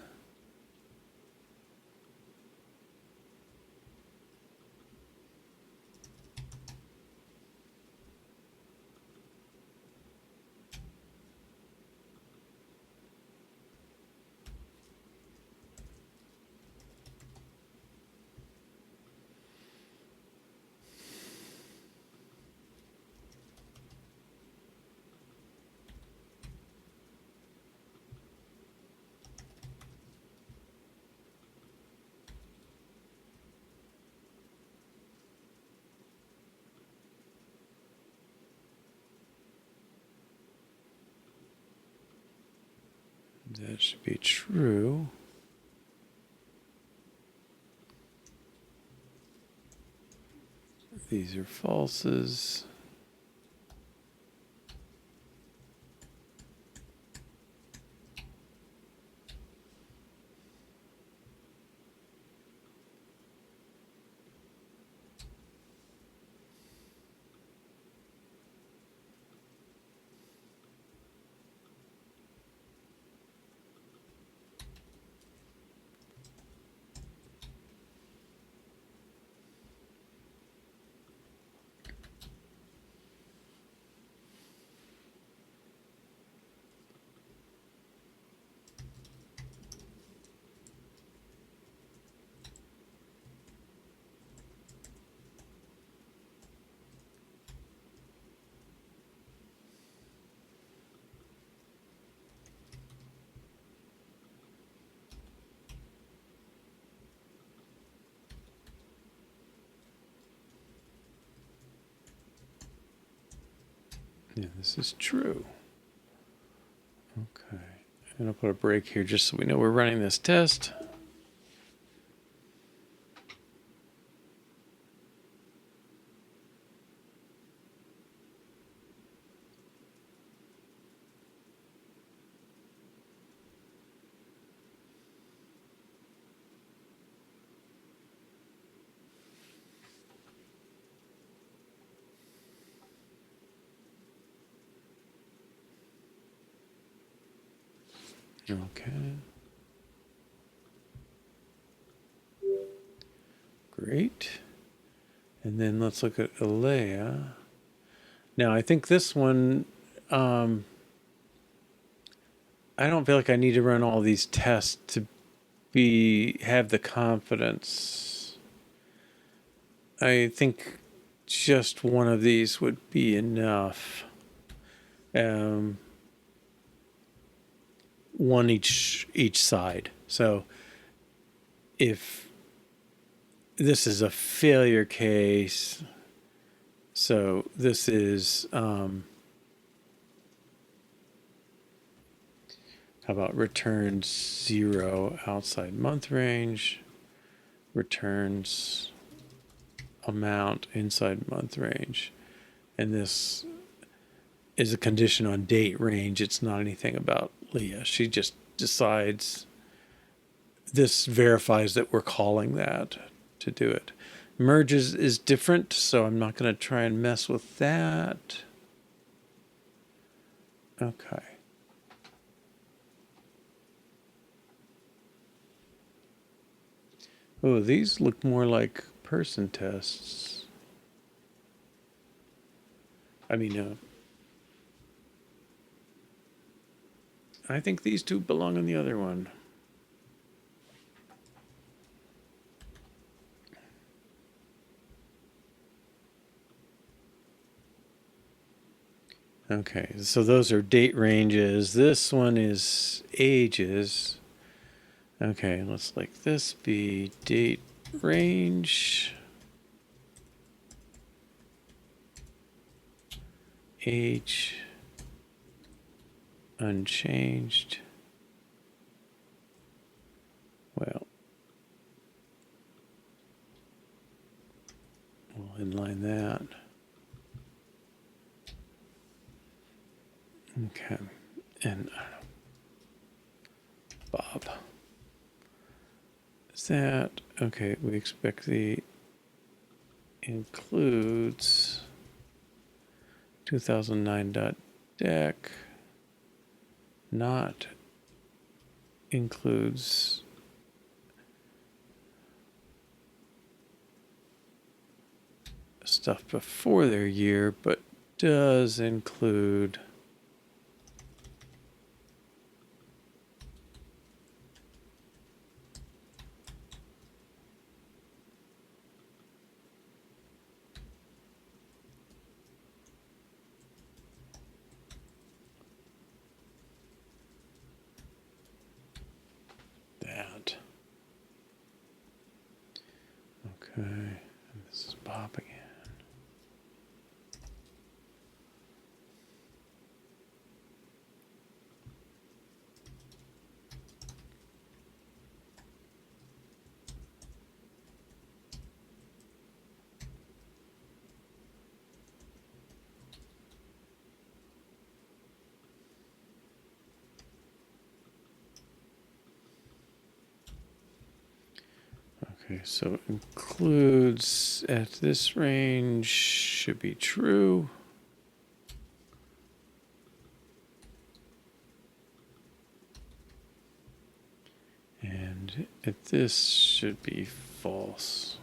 That should be true. These are falses. Yeah, this is true. Okay. I'm going to put a break here just so we know we're running this test. Okay. Great. And then let's look at Alea. Now, I think this one, I don't feel like I need to run all these tests to have the confidence. I think just one of these would be enough. One each side. So if this is a failure case, so this is how about returns 0 outside month range, returns amount inside month range, and this is a condition on date range. It's not anything about Leah. She just decides, this verifies that we're calling that to do it. Merges is different, so I'm not going to try and mess with that. Okay. Oh, these look more like person tests. I mean, I think these two belong in the other one. Okay, so those are date ranges. This one is ages. Okay, let's like this be date range. Age unchanged. Well, we'll inline that. Okay, and Bob. Is that okay? We expect the includes 2009.dec, not includes stuff before their year, but does include that. Okay, and this is Bob again. Okay, so includes at this range should be true. And at this should be false.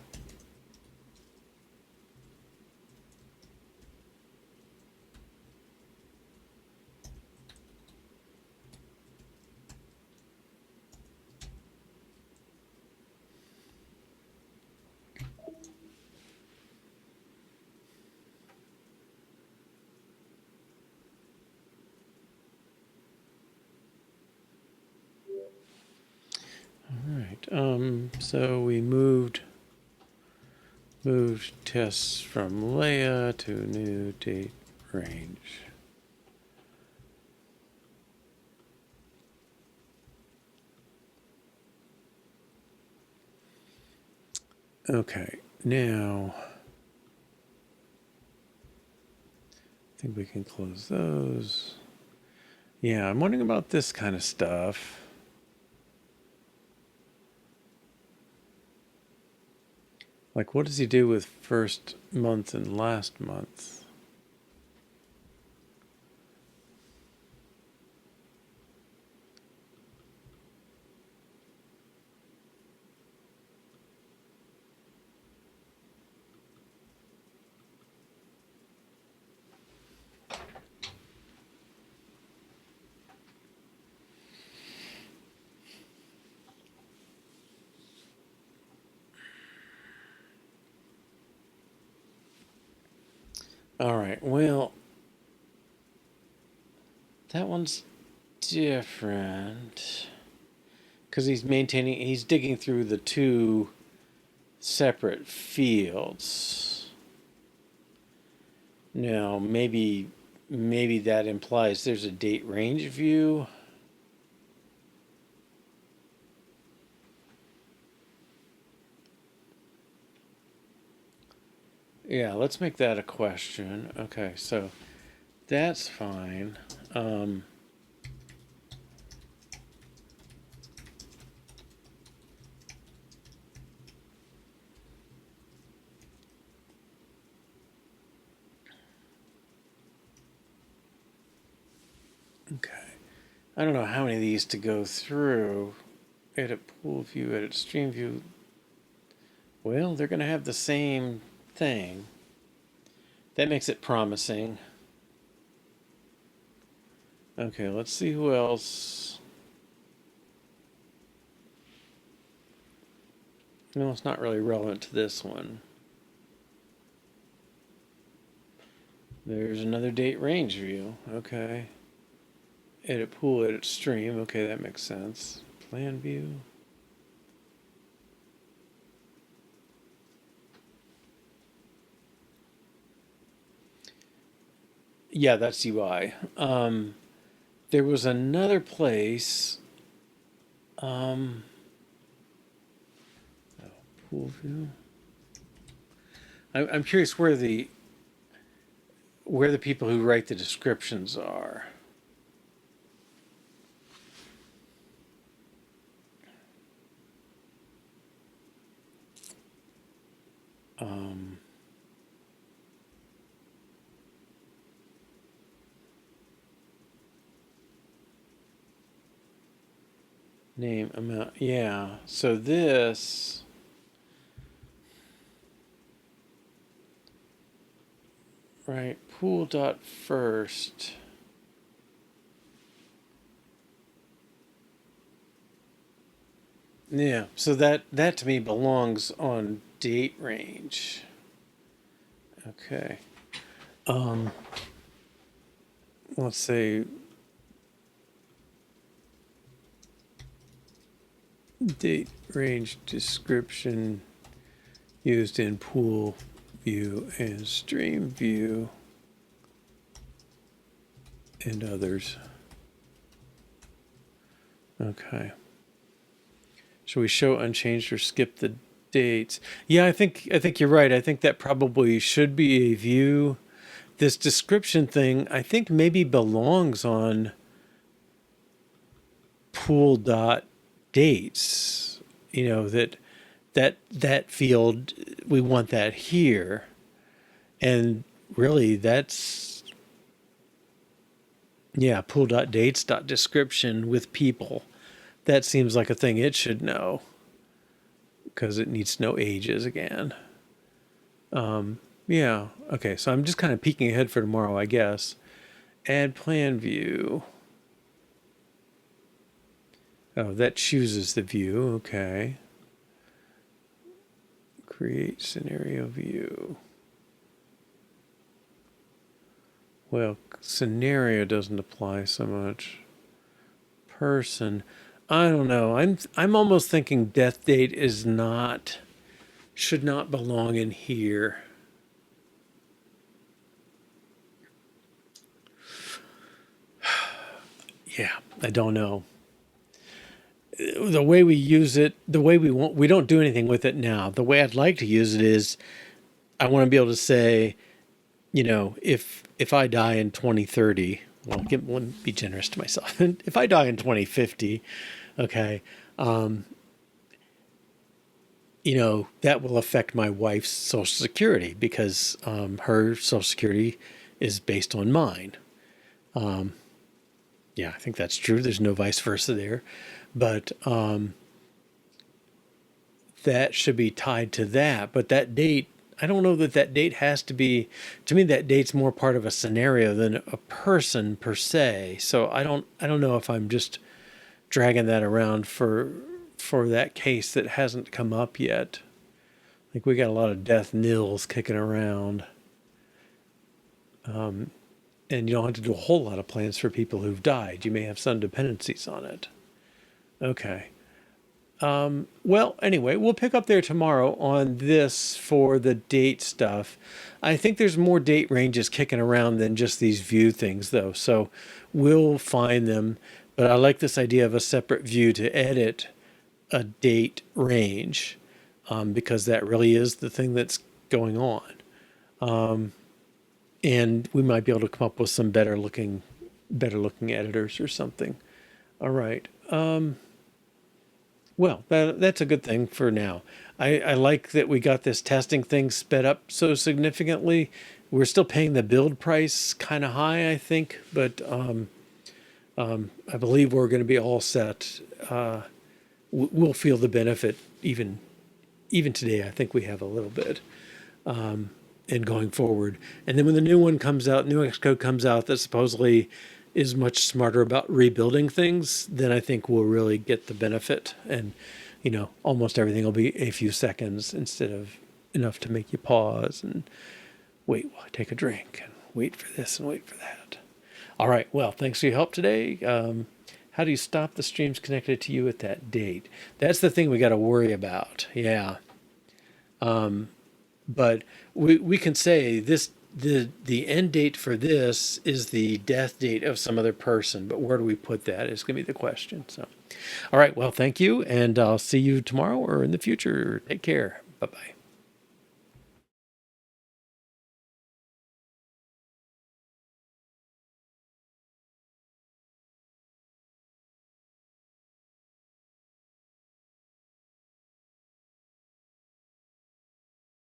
All right. So we moved tests from Leia to new date range. Okay, now I think we can close those. Yeah, I'm wondering about this kind of stuff. Like, what does he do with first month and last month? All right, well, that one's different because he's digging through the two separate fields. Now, maybe that implies there's a date range view. Yeah, let's make that a question. Okay, so that's fine. Okay. I don't know how many of these to go through. Edit pool view, edit stream view. Well, they're going to have the same thing. That makes it promising. Okay, let's see who else. No, it's not really relevant to this one. There's another date range view. Okay. Edit pool, edit stream. Okay, that makes sense. Plan view. Yeah, that's UI. There was another place. Oh, pool view. I'm curious where the people who write the descriptions are. Name, amount, yeah. So this, right, pool dot first. Yeah, so that to me belongs on DateRange. Okay. Let's say date range description used in pool view and stream view and others. Okay. Should we show unchanged or skip the dates? Yeah, I think you're right. I think that probably should be a view. This description thing, I think maybe belongs on pool dot dates. You know, that that field, we want that here. And really that's, yeah, pool.dates.description with people. That seems like a thing it should know because it needs to know ages again. Yeah, okay, so I'm just kind of peeking ahead for tomorrow, I guess. Add plan view. Oh, that chooses the view, okay. Create scenario view. Well, scenario doesn't apply so much. Person, I don't know. I'm almost thinking death date should not belong in here. Yeah, I don't know. The way we use it, the way we don't do anything with it now. The way I'd like to use it is I want to be able to say, if I die in 2030, well, be generous to myself. If I die in 2050, okay, that will affect my wife's Social Security because her Social Security is based on mine. Yeah, I think that's true. There's no vice versa there. But that should be tied to that. But that date, I don't know that date has to be, to me, that date's more part of a scenario than a person per se. So I don't know if I'm just dragging that around for that case that hasn't come up yet. I think we got a lot of death nils kicking around. And you don't have to do a whole lot of plans for people who've died. You may have some dependencies on it. Okay. Well, anyway, we'll pick up there tomorrow on this for the date stuff. I think there's more date ranges kicking around than just these view things, though. So we'll find them. But I like this idea of a separate view to edit a date range because that really is the thing that's going on. And we might be able to come up with some better looking editors or something. All right. Well, that's a good thing for now. I like that we got this testing thing sped up so significantly. We're still paying the build price kind of high, I think, but I believe we're going to be all set. We'll feel the benefit even today. I think we have a little bit. And going forward. And then when the new one comes out, new Xcode comes out that supposedly is much smarter about rebuilding things, then I think we'll really get the benefit. And, almost everything will be a few seconds instead of enough to make you pause and wait while I take a drink and wait for this and wait for that. All right. Well, thanks for your help today. How do you stop the streams connected to you at that date? That's the thing we got to worry about. Yeah. But we can say this, the end date for this is the death date of some other person, but where do we put that is going to be the question. So, all right, well, thank you, and I'll see you tomorrow or in the future. Take care. Bye-bye.